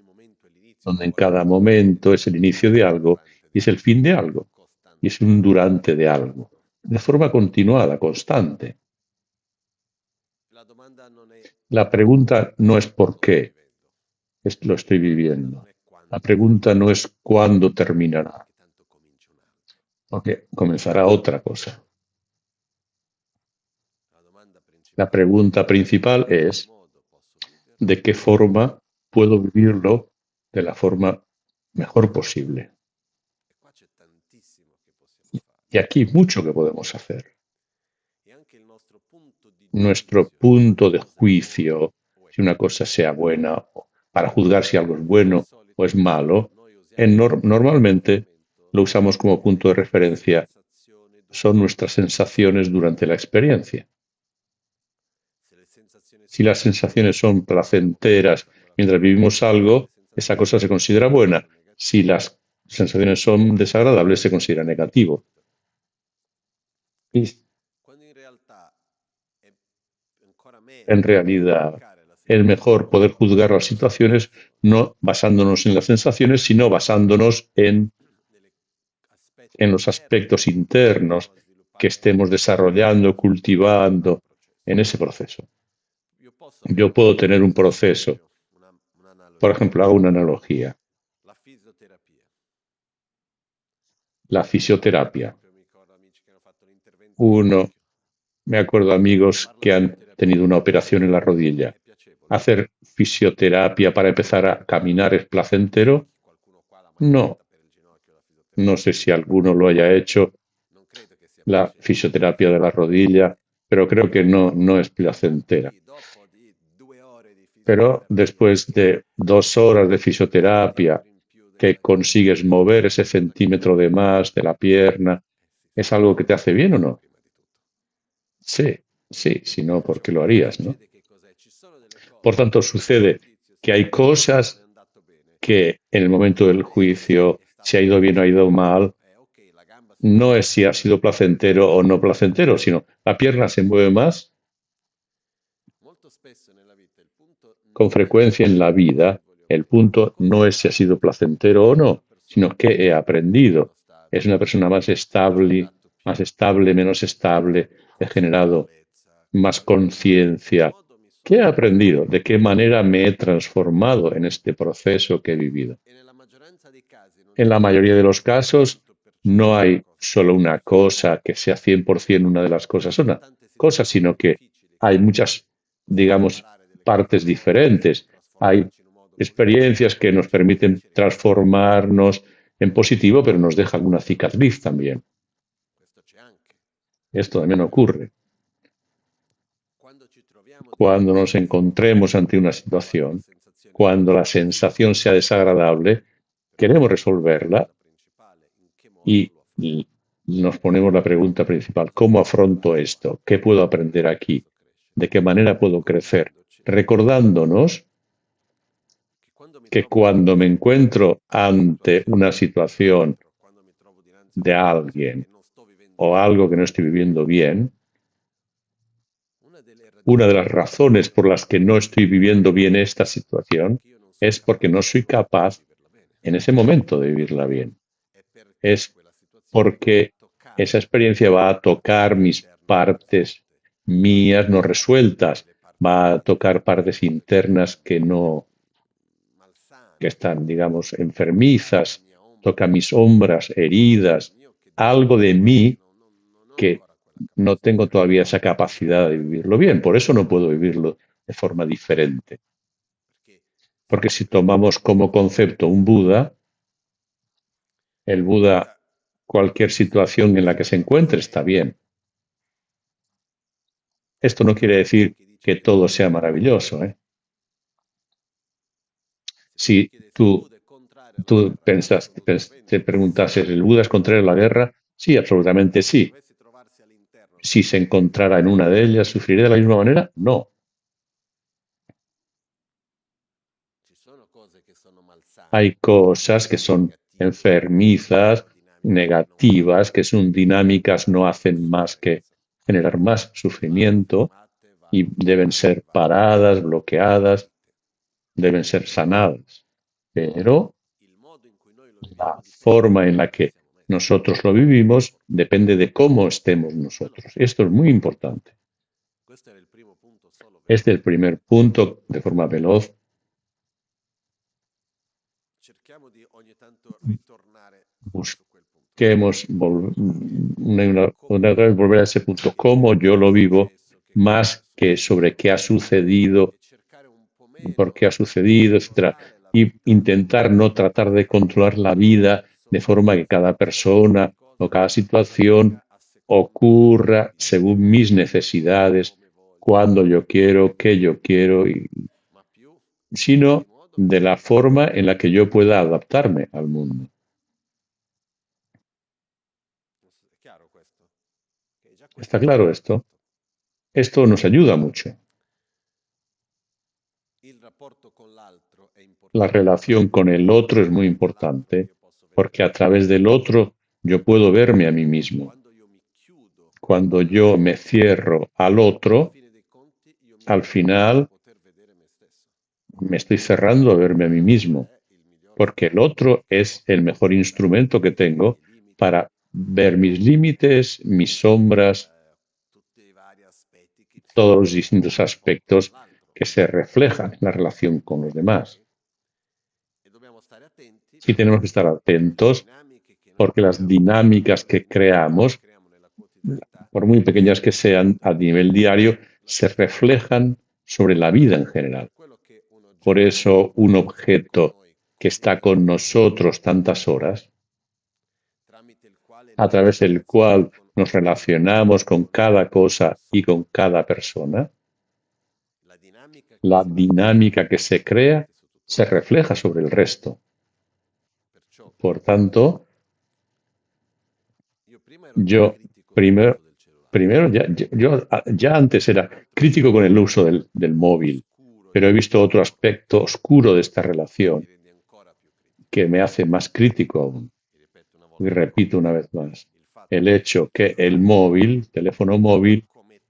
donde en cada momento es el inicio de algo y es el fin de algo, y es un durante de algo, de forma continuada, constante. La pregunta no es por qué lo estoy viviendo. La pregunta no es cuándo terminará, porque comenzará otra cosa. La pregunta principal es de qué forma puedo vivirlo de la forma mejor posible. Y aquí hay mucho que podemos hacer. Nuestro punto de juicio, si una cosa sea buena, para juzgar si algo es bueno o es malo, normalmente lo usamos como punto de referencia. Son nuestras sensaciones durante la experiencia. Si las sensaciones son placenteras mientras vivimos algo, esa cosa se considera buena. Si las sensaciones son desagradables, se considera negativo. Y en realidad, es mejor poder juzgar las situaciones no basándonos en las sensaciones, sino basándonos en los aspectos internos que estemos desarrollando, cultivando en ese proceso. Yo puedo tener un proceso, por ejemplo, hago una analogía. La fisioterapia. Me acuerdo de amigos que han tenido una operación en la rodilla. ¿Hacer fisioterapia para empezar a caminar es placentero? No. No sé si alguno lo haya hecho, la fisioterapia de la rodilla, pero creo que no es placentera. Pero después de 2 horas de fisioterapia, que consigues mover ese centímetro de más de la pierna, ¿es algo que te hace bien o no? Sí, si no, ¿por qué lo harías, no? Por tanto, sucede que hay cosas que en el momento del juicio, si ha ido bien o ha ido mal, no es si ha sido placentero o no placentero, sino la pierna se mueve más. Con frecuencia en la vida, el punto no es si ha sido placentero o no, sino qué he aprendido. Es una persona más estable, menos estable, he generado más conciencia. ¿Qué he aprendido? ¿De qué manera me he transformado en este proceso que he vivido? En la mayoría de los casos no hay solo una cosa que sea 100% una de las cosas, una cosa, sino que hay muchas, digamos, partes diferentes. Hay experiencias que nos permiten transformarnos en positivo, pero nos dejan una cicatriz también. Esto también ocurre. Quando ci troviamo di Cuando fronte a nos una encontremos situazione, ante una quando la situación, sensazione sia cuando la disagevole, sensación sea desagradable, queremos poniamoci la resolverla domanda principale, in che modo y lo affronto? nos ponemos la pregunta principal, Cosa ¿cómo posso afronto imparare qua? esto? ¿Qué puedo In che aprender modo aquí? posso crescere? ¿De qué manera puedo crecer? Ricordandoci Recordándonos che quando mi que trovo davanti cuando a me encuentro una ante una situazione di un situación altro, quando mi trovo dinanzi a de una situazione alguien che non sto vivendo o bene, algo que no estoy viviendo bien, una delle una de ragioni las razones por las que no estoy viviendo bien esta situación perché io non sono es porque no capace in soy quel momento di capaz viverla bene, en ese momento de vivirla bien. è perché Es quella situazione va a porque esa toccare experiencia va a le tocar parti mis interne non partes risolte, mías no resueltas, le parti va a interne tocar partes internas que no, que malsane, están, digamos, toccare la enfermizas, mia toca ombra, mis sombras, qualcosa heridas, mio che algo de dimostra che mí non ho que ancora quella no capacità, tengo perché todavía non esa lo vivo capacidad de vivirlo bien, por eso no puedo vivirlo de forma diferente. perché se Porque noi si prendiamo tomamos como concepto un Buda, el il Buda, Buddha, cualquier situación en la que se encuentre está bien. Esto no questo quiere non vuol dire decir che dice que che todo tutto sea sia perfetto. maravilloso, ¿eh? Se tu mi Si chiedessi il tú, Buddha è contrario alla guerra, te assolutamente sì. preguntases, ¿el Buda es contrario a la guerra? Sí, absolutamente Se sí. dovessi trovarsi all'interno Si della se guerra, encontrara en una de ellas, ¿sufriría de la misma manera? No. ci sono cose che sono Hay malsane, che cosas que sono son negative, che enfermizas, sono dinamiche che non negativas, fanno que son dinámicas, no hacen más que sofferenza. generar más Vanno sufrimiento fermate, y vanno deben bloccate, ser vanno paradas, bloqueadas, guarite. deben ser sanadas. Pero Il modo in cui noi lo la viviamo dipende da forma en come la ci que siamo messi, nosotros lo da come ci vivimos comportiamo. depende de cómo estemos Quello nosotros. primo. Esto es muy importante. Questo era il primo punto, solo Este es el primer velocemente. punto, de forma veloz. Cerchiamo di ogni tanto ritornare su quel punto. Busquemos Che una come vez volver a ese lo punto, vivo, cómo che yo cosa è lo vivo, successo, che cosa è más que sobre qué ha successo, sucedido, e cercare un por qué pomello ha di sucedido, etcétera, controllare la y vita intentar no tratar de controlar la come ogni vida de persona forma que cada faccia ogni persona o cosa cada situación avvenga a seconda dei miei ocurra desideri, según mis necesidades, come voglio, cuando yo quando quiero, voglio, qué yo quiero, ma più di sino modo de che la forma en la que yo pueda adaptarme al mundo. è chiaro questo, che già questo ¿Está ci claro aiuta esto? tanto. Esto nos ayuda mucho. Il rapporto con l'altro è La importante relación con el perché otro es muy attraverso l'altro importante io posso vedere porque a me través stesso. del otro yo puedo verme a mí mismo. Quando io mi chiudo Cuando yo me all'altro, cierro al alla otro, fine dei conti io mi al chiudo a final poter vedere me stesso, me estoy cerrando a verme a perché mí l'altro mismo, è il miglior porque el strumento otro che ho es el mejor per instrumento que vedere i tengo miei limiti, para ver le mis ombre, límites, mis sombras, tutti i vari aspetti che ci todos los sono nel distintos rapporto con aspectos l'altro. que se reflejan en la relación con los demás. Ok? E dobbiamo stare attenti Sí tenemos que estar perché le atentos dinamiche che noi porque las creiamo, dinámicas le que dinamiche che creamos, creiamo nella quotidianità por muy pequeñas si que sean a riflettono nivel diario, sulla se società. reflejan sobre la vida en general. Per quello che un Por oggetto eso, un che sta con objeto noi que così está con tanto tempo, nosotros tantas horas, tramite il quale a noi ci través del relazioniamo cual con nos ogni relacionamos con cada altra cosa y con persona, cada persona, la dinamica che la si va a creare dinámica que se si crea riflette su tutto il se resto. refleja sobre el resto. Perciò Por tanto, io prima ero già yo critico primero, sull'uso del cellulare, primero ya antes ma era un altro crítico con el uso aspetto del móvil, oscuro di pero he visto questo otro rapporto aspecto oscuro de esta mi relación rende ancora più critico. que me hace más crítico aún. E ripeto una Y volta repito ancora, una vez más, il fatto el che hecho il que el cellulare móvil, teléfono ha móvil, come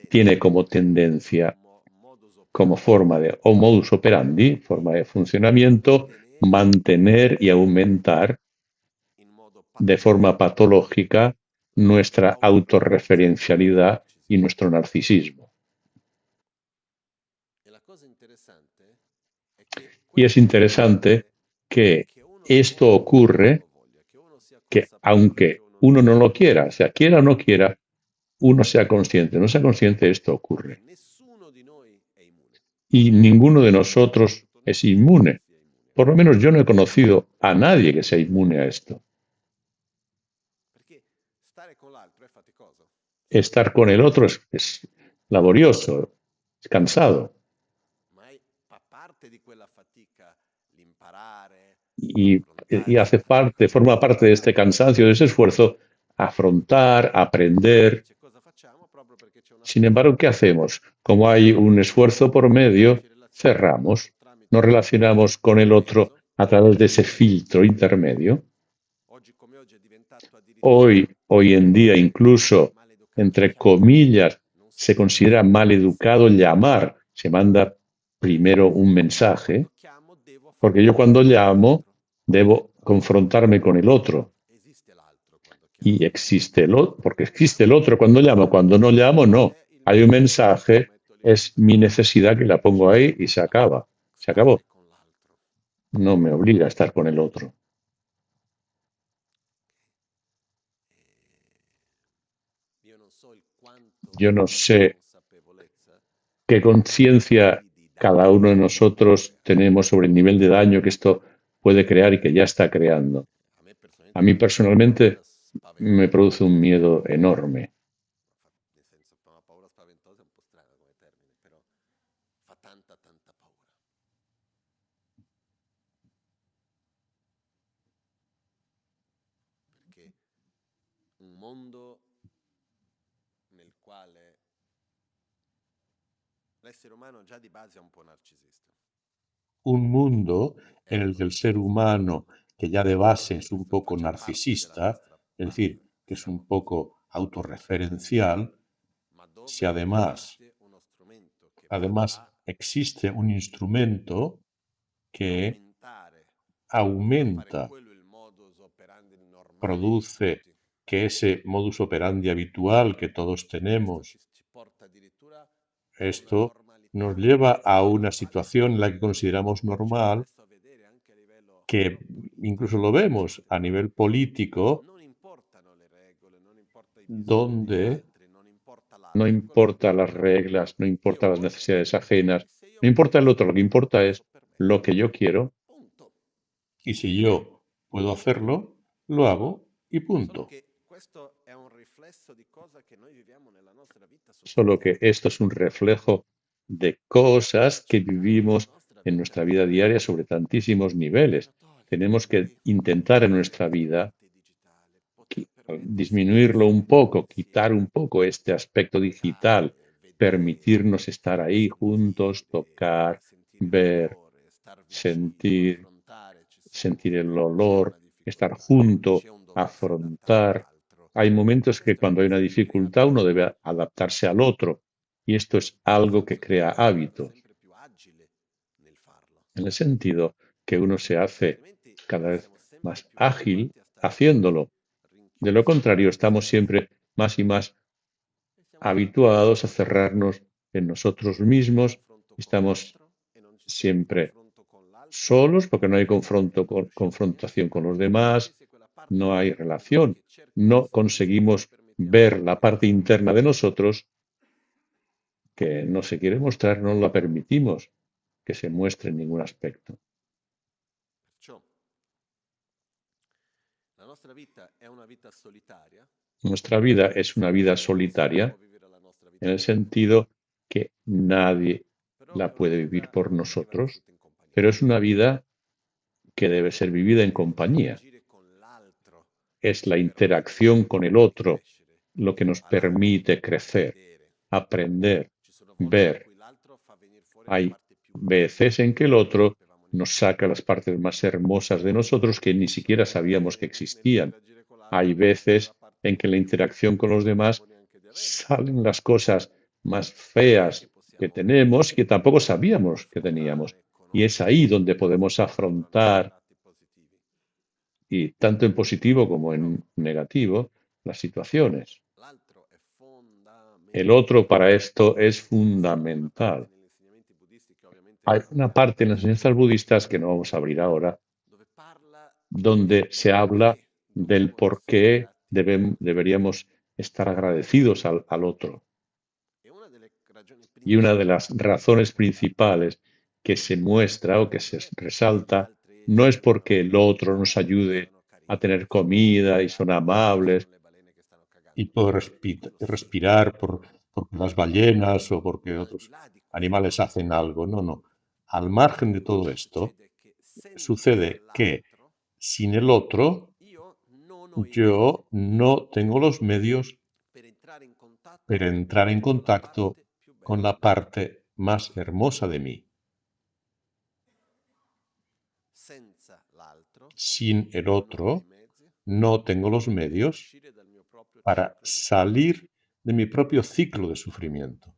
tiene tendenza, como come tendencia, modus como operandi, forma de, o modus operandi, forma de funcionamiento, mantenere mantener y aumentar in modo de forma patologico patológica la nostra nuestra autoreferenzialità e autorreferencialidad y narcisismo. nuestro narcisismo. E la cosa interessante è che Y es questo interesante accade que che uno lo esto voglia o che non ocurre, lo voglia, che uno sia que consapevole, che aunque uno uno non no sia lo quiera, o sea, consapevole, quiera o no quiera, uno sea consciente, no sea consciente, esto perché ocurre. nessuno di noi è immune. Y ninguno de Nessuno, in nosotros assoluto es nessuno inmune. sia immune a Por lo questo. menos yo no he conocido a nadie que sea inmune a esto. Perché stare con l'altro è faticoso. estar con el otro es laborioso, es cansado Ma fa parte di quella fatica l'imparare, y, y affrontare hace certe parte, forma parte de este difficoltà. cansancio, de ese esfuerzo, afrontar, aprender. Invece cosa facciamo? Proprio perché c'è una Sin fatiga embargo, di ¿qué fondo, hacemos? Como hay un esfuerzo por medio, ci relazioniamo con cerramos, l'altro tramite nos un relacionamos con el otro mezzo. a través de ese filtro intermedio. Oggi come oggi è diventato addirittura Hoy en día, incluso, maleducato entre chiamare, comillas, non si se chiama considera mal fermarsi. educado llamar. Se manda primero un Io quando mensaje, chiamo devo porque yo cuando affrontarmi con llamo l'altro. debo confrontarme con el otro. Esiste l'altro quando Y chiamo. existe el otro, porque existe el otro cuando llamo. Cuando no llamo, Qual no. è il Hay un messaggio che io mensaje, metto lì es dentro? mi necesidad que la pongo ahí y se Voglio acaba. Se acabó. stare con l'altro. No me obliga a estar con el otro. Io non so il quanto Yo no abbiamo sé consapevolezza qué dei conciencia livelli di cada danni uno de che nosotros tenemos sobre el nivel de daño que esto puede crear y que ya está creando. a me A personalmente mí mi fa una paura personalmente me spaventosa. produce un miedo enorme. Nel senso, una paura spaventosa è un po' strana come termine, però fa tanta tanta paura. Perché un mondo nel quale l'essere umano già di base è un po' narcisista, Un mundo è en el que el ser autonarcisista, humano, que ya de base es un questo fa poco già parte della narcisista, nostra es base, decir, que es un diciamo, poco autorreferencial, ma si dove además, esiste uno strumento che va además a existe un instrumento que aumentare e a fare aumenta, quello il modus operandi normale di produce tutti, que ese modus operandi habitual que todos tenemos, questo ci porta addirittura a una esto nos normalità lleva a che una di situación fatto en la que consideramos cominciamo normal, adesso a vedere anche a livello que incluso lo politico vemos a succedere. nivel político, Non importano le regole, non importa i bisogni degli donde altri, non importa no l'altro, quello che importa las importa reglas, è no che io importa las voglio necesidades ajenas, e se io no importa el posso, otro, lo que importa es posso lo permetterlo. que yo quiero Punto. y si yo puedo hacerlo, lo hago y Solo punto. che questo è un riflesso di cosa che noi viviamo nella nostra vita su Solo que pianeta. esto es un reflejo de cosas que Cercare nella vivimos nostra en vita nuestra di vida diaria sobre tantísimos niveles. poter togliere Tenemos que qualche intentar en nuestra questa vida parte digitale, poter permettersi di disminuirlo un essere poco, quitar insieme, un poco este aspecto digital, toccare, vedere, permitirnos estar ahí juntos, tocar, sentire il ver, dolore, star vicino, sentir, affrontare. Ci sono sentir el momenti dove c'è olor, una estar difficoltà, junto, c'è un doversi adattare afrontar. all'altro. Hay E momentos que questo è cuando hay una qualcosa che crea dificultad uno abitudine, debe adaptarse al otro y esto es nel algo que senso che crea uno diventa hábitos, sempre più agile nel farlo. en el sentido que uno se hace Altrimenti cada vez siamo sempre más più ágil abituati a stare chiusi, haciéndolo. De lo rinchiusi in contrario, noi estamos stessi siempre más y más e siamo sempre habituados a soli. cerrarnos en nosotros Non c'è mismos, confronto con estamos l'altro e non ci sia siempre confronto con l'altro, solos porque no hay non riusciamo confrontación neanche a con los vedere noi demás, stessi e quella parte no hay interna di noi relación, che cerca di no sentirsi e non ci conseguimos permettiamo ver neanche la di parte interna mostrarla. de nosotros que no se quiere mostrar, no la permitimos que se muestre en ningún aspecto. Perciò la nostra vita è una vita solitaria, Nuestra vida nel es una senso vida che nessuno può solitaria vivere la nostra en vita el per noi, sentido que nadie però è la una puede vivir vita por che va nosotros, vissuta in compagnia. pero es una vida que debe ser vivida en compañía. Interagire con l'altro che Es ci la interacción permette con el di otro crescere, lo que di nos imparare, permite di crecer, vedere. aprender, Ci sono volte in ver. cui l'altro fa venire fuori la Hay parte più bella veces di en que noi el che non otro sapevamo nos neanche saca esistere. las partes más hermosas de nosotros que ni Ci sono siquiera sabíamos que volte existían. nell'interagire con Hay l'altro che viene fuori la veces en parte que en la interacción che con non los sapevamo demás neanche di avere salen las cosas más e che feas que possiamo tenemos que tampoco sabíamos que teníamos. affrontare con Y es odio ahí donde podemos e naturalmente afrontar, lati positivi. y tanto en positivo como Però en negativo, las situaciones. l'altro è El otro para fondamentale. esto es Esiste una parte fundamental. negli insegnamenti buddisti che ovviamente Hay una parte en las adesso enseñanzas budistas que no vamos a abrir ahora, dove parla del donde se habla perché del dovremmo essere por qué grati deberíamos estar agradecidos al otro. e una delle ragioni Y una de las principali razones per darlo principales que se muestra o que non se è perché gli resalta altri no ci es vogliono porque el bene, otro nos ayude sono a carini, tener sono buoni, comida y son magari sono amables, le balene che stanno cagando. y puedo respirar porque las ballenas o porque otros animales hacen algo. No, no. Al margen de todo esto, sucede que sin el otro yo no tengo los medios para entrar en contacto con la parte más hermosa de mí. Sin el otro no tengo los medios para salir de mi propio ciclo de sufrimiento.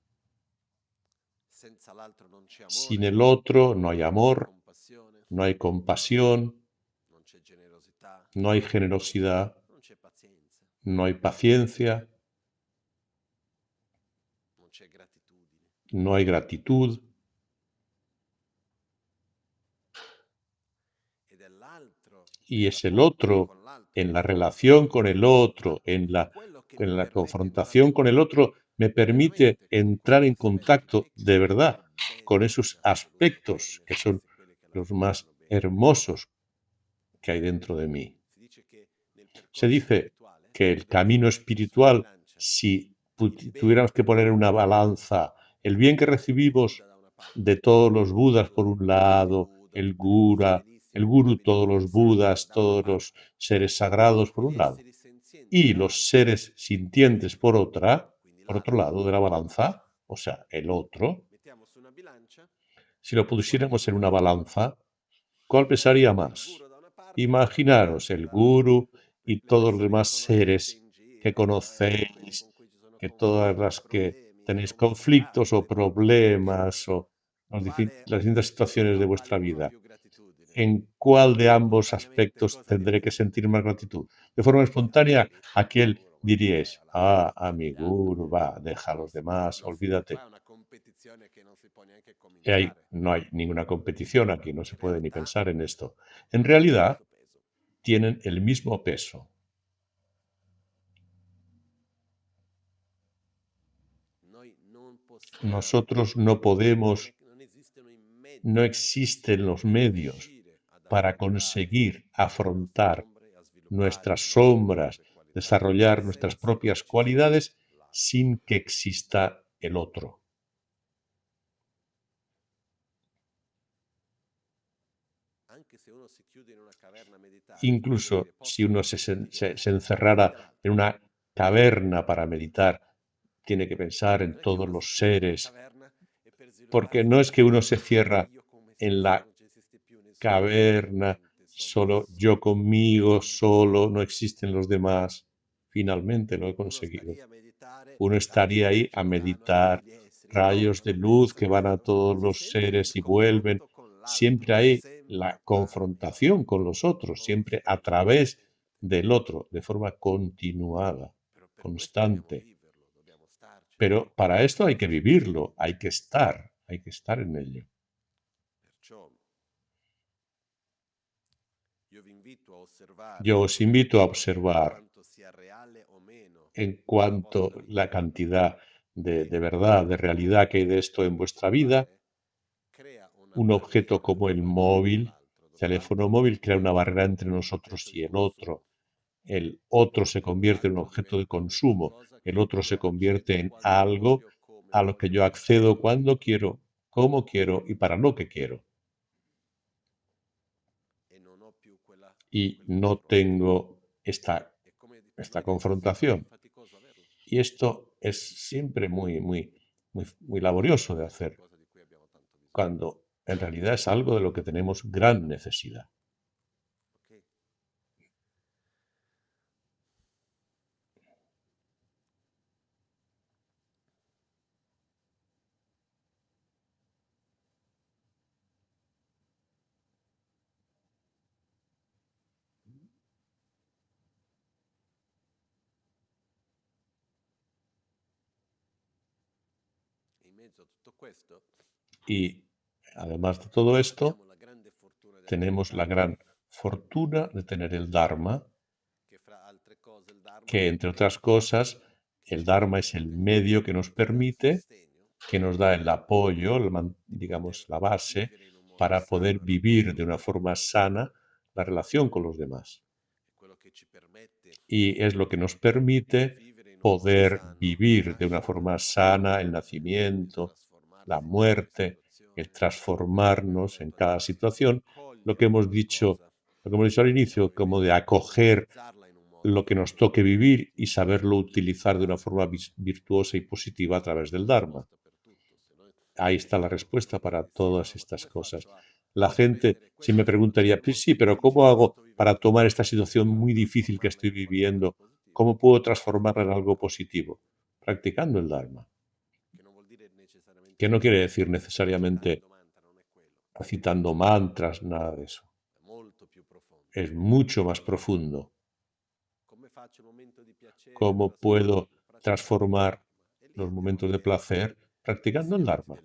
Sin el otro no hay amor, no hay compasión, no hay generosidad, no hay paciencia, no hay gratitud. Y es el otro, en la relación con el otro, en la confrontación con el otro, me permite entrar en contacto de verdad con esos aspectos que son los más hermosos que hay dentro de mí. Se dice que el camino espiritual, si tuviéramos que poner en una balanza el bien que recibimos de todos los Budas por un lado, el Guru, todos los Budas, todos los seres sagrados por un lado, y los seres sintientes por otro lado de la balanza, o sea, el otro, si lo pusiéramos en una balanza, ¿cuál pesaría más? Imaginaros el Guru y todos los demás seres que conocéis, que todas las que tenéis conflictos o problemas o las distintas situaciones de vuestra vida. ¿En cuál de ambos aspectos tendré que sentir más gratitud? De forma espontánea, aquel diríais, a mi Guru, va, deja a los demás, olvídate. No hay ninguna competición aquí, no se puede ni pensar en esto. En realidad, tienen el mismo peso. Nosotros no podemos, no existen los medios para conseguir afrontar nuestras sombras, desarrollar nuestras propias cualidades sin que exista el otro. Incluso si uno se encerrara en una caverna para meditar, tiene que pensar en todos los seres, porque no es que uno se cierra en la caverna, solo yo conmigo, solo, no existen los demás. Finalmente lo he conseguido. Uno estaría ahí a meditar, rayos de luz que van a todos los seres y vuelven. Siempre hay la confrontación con los otros, siempre a través del otro, de forma continuada, constante. Pero para esto hay que vivirlo, hay que estar en ello. Yo os invito a observar en cuanto la cantidad de verdad, de realidad que hay de esto en vuestra vida. Un objeto como el móvil, teléfono móvil, crea una barrera entre nosotros y el otro. El otro se convierte en un objeto de consumo. El otro se convierte en algo a lo que yo accedo cuando quiero, como quiero y para lo que quiero. Y no tengo esta confrontación. Y esto es siempre muy laborioso de hacer, cuando en realidad es algo de lo que tenemos gran necesidad. Y además de todo esto, tenemos la gran fortuna de tener el Dharma, que entre otras cosas, el Dharma es el medio que nos permite, que nos da el apoyo, digamos, la base, para poder vivir de una forma sana la relación con los demás. Y es lo que nos permite poder vivir de una forma sana el nacimiento, la muerte, el transformarnos en cada situación, lo que hemos dicho, al inicio, como de acoger lo que nos toque vivir y saberlo utilizar de una forma virtuosa y positiva a través del Dharma. Ahí está la respuesta para todas estas cosas. La gente sí me preguntaría, pues sí, pero ¿cómo hago para tomar esta situación muy difícil que estoy viviendo? ¿Cómo puedo transformarla en algo positivo? Practicando el Dharma. Que no quiere decir necesariamente recitando mantras, nada de eso. Es mucho más profundo. ¿Cómo puedo transformar los momentos de placer practicando el Dharma?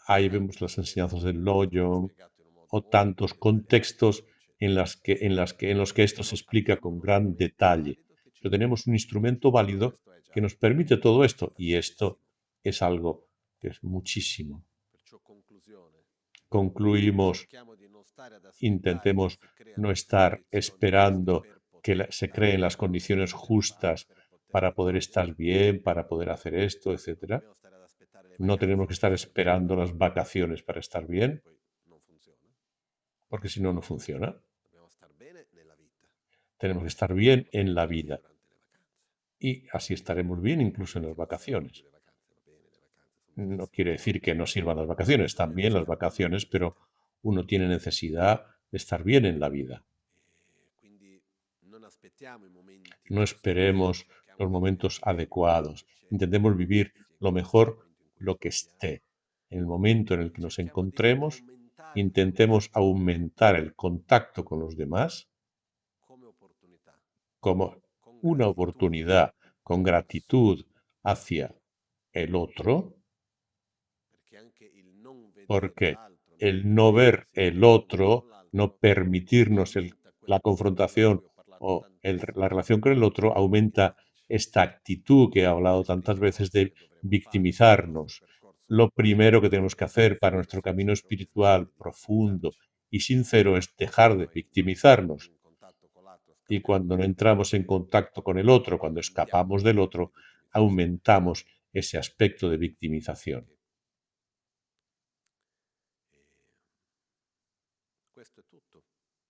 Ahí vemos las enseñanzas del Lojong o tantos contextos en los que esto se explica con gran detalle. Pero tenemos un instrumento válido que nos permite todo esto y esto es algo que es muchísimo. Concluimos, intentemos no estar esperando que se creen las condiciones justas para poder estar bien, para poder hacer esto, etc. No tenemos que estar esperando las vacaciones para estar bien, porque si no, no funciona. Tenemos que estar bien en la vida y así estaremos bien incluso en las vacaciones. No quiere decir que no sirvan las vacaciones, también las vacaciones, pero uno tiene necesidad de estar bien en la vida. No esperemos los momentos adecuados. Intentemos vivir lo mejor, lo que esté. En el momento en el que nos encontremos, intentemos aumentar el contacto con los demás como una oportunidad, con gratitud hacia el otro, porque el no ver el otro, no permitirnos la confrontación o la relación con el otro, aumenta esta actitud que he hablado tantas veces de victimizarnos. Lo primero que tenemos que hacer para nuestro camino espiritual profundo y sincero es dejar de victimizarnos. Y cuando no entramos en contacto con el otro, cuando escapamos del otro, aumentamos ese aspecto de victimización.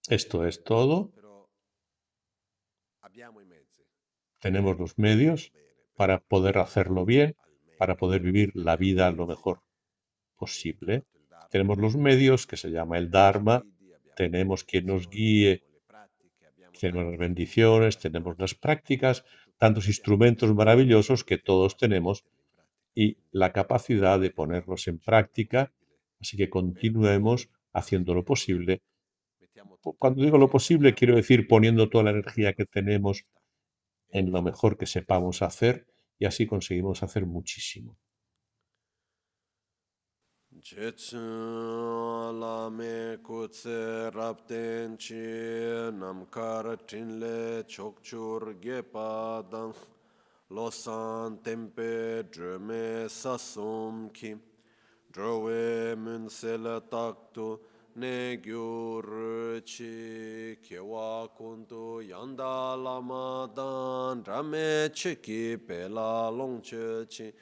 Esto es todo. Tenemos los medios para poder hacerlo bien, para poder vivir la vida lo mejor posible. Tenemos los medios que se llama el Dharma, tenemos quien nos guíe, tenemos las bendiciones, tenemos las prácticas, tantos instrumentos maravillosos que todos tenemos y la capacidad de ponerlos en práctica. Así que continuemos haciendo lo posible. Cuando digo lo posible, quiero decir poniendo toda la energía que tenemos en lo mejor que sepamos hacer y así conseguimos hacer muchísimo. Lame kutse rapten chi namkar tinle chokchur gepadang losan tempe dreme sasum ki drowe munsel taktu ne gyur chi kewa kuntu yanda lamadan drame chiki pela longche chi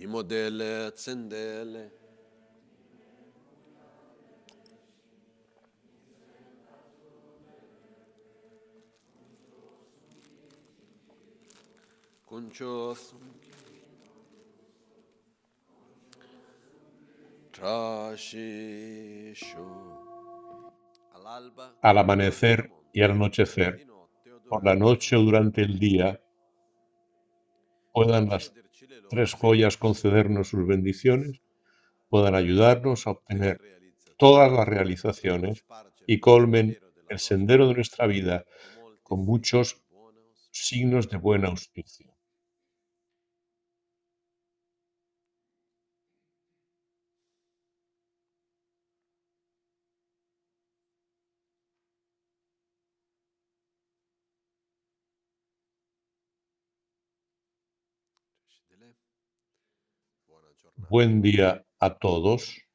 Nimodele tsendele Kunchos Trashisho Al amanecer y al anochecer, por la noche o durante el día, puedan las tres joyas concedernos sus bendiciones, puedan ayudarnos a obtener todas las realizaciones y colmen el sendero de nuestra vida con muchos signos de buen auspicio. Buen día a todos.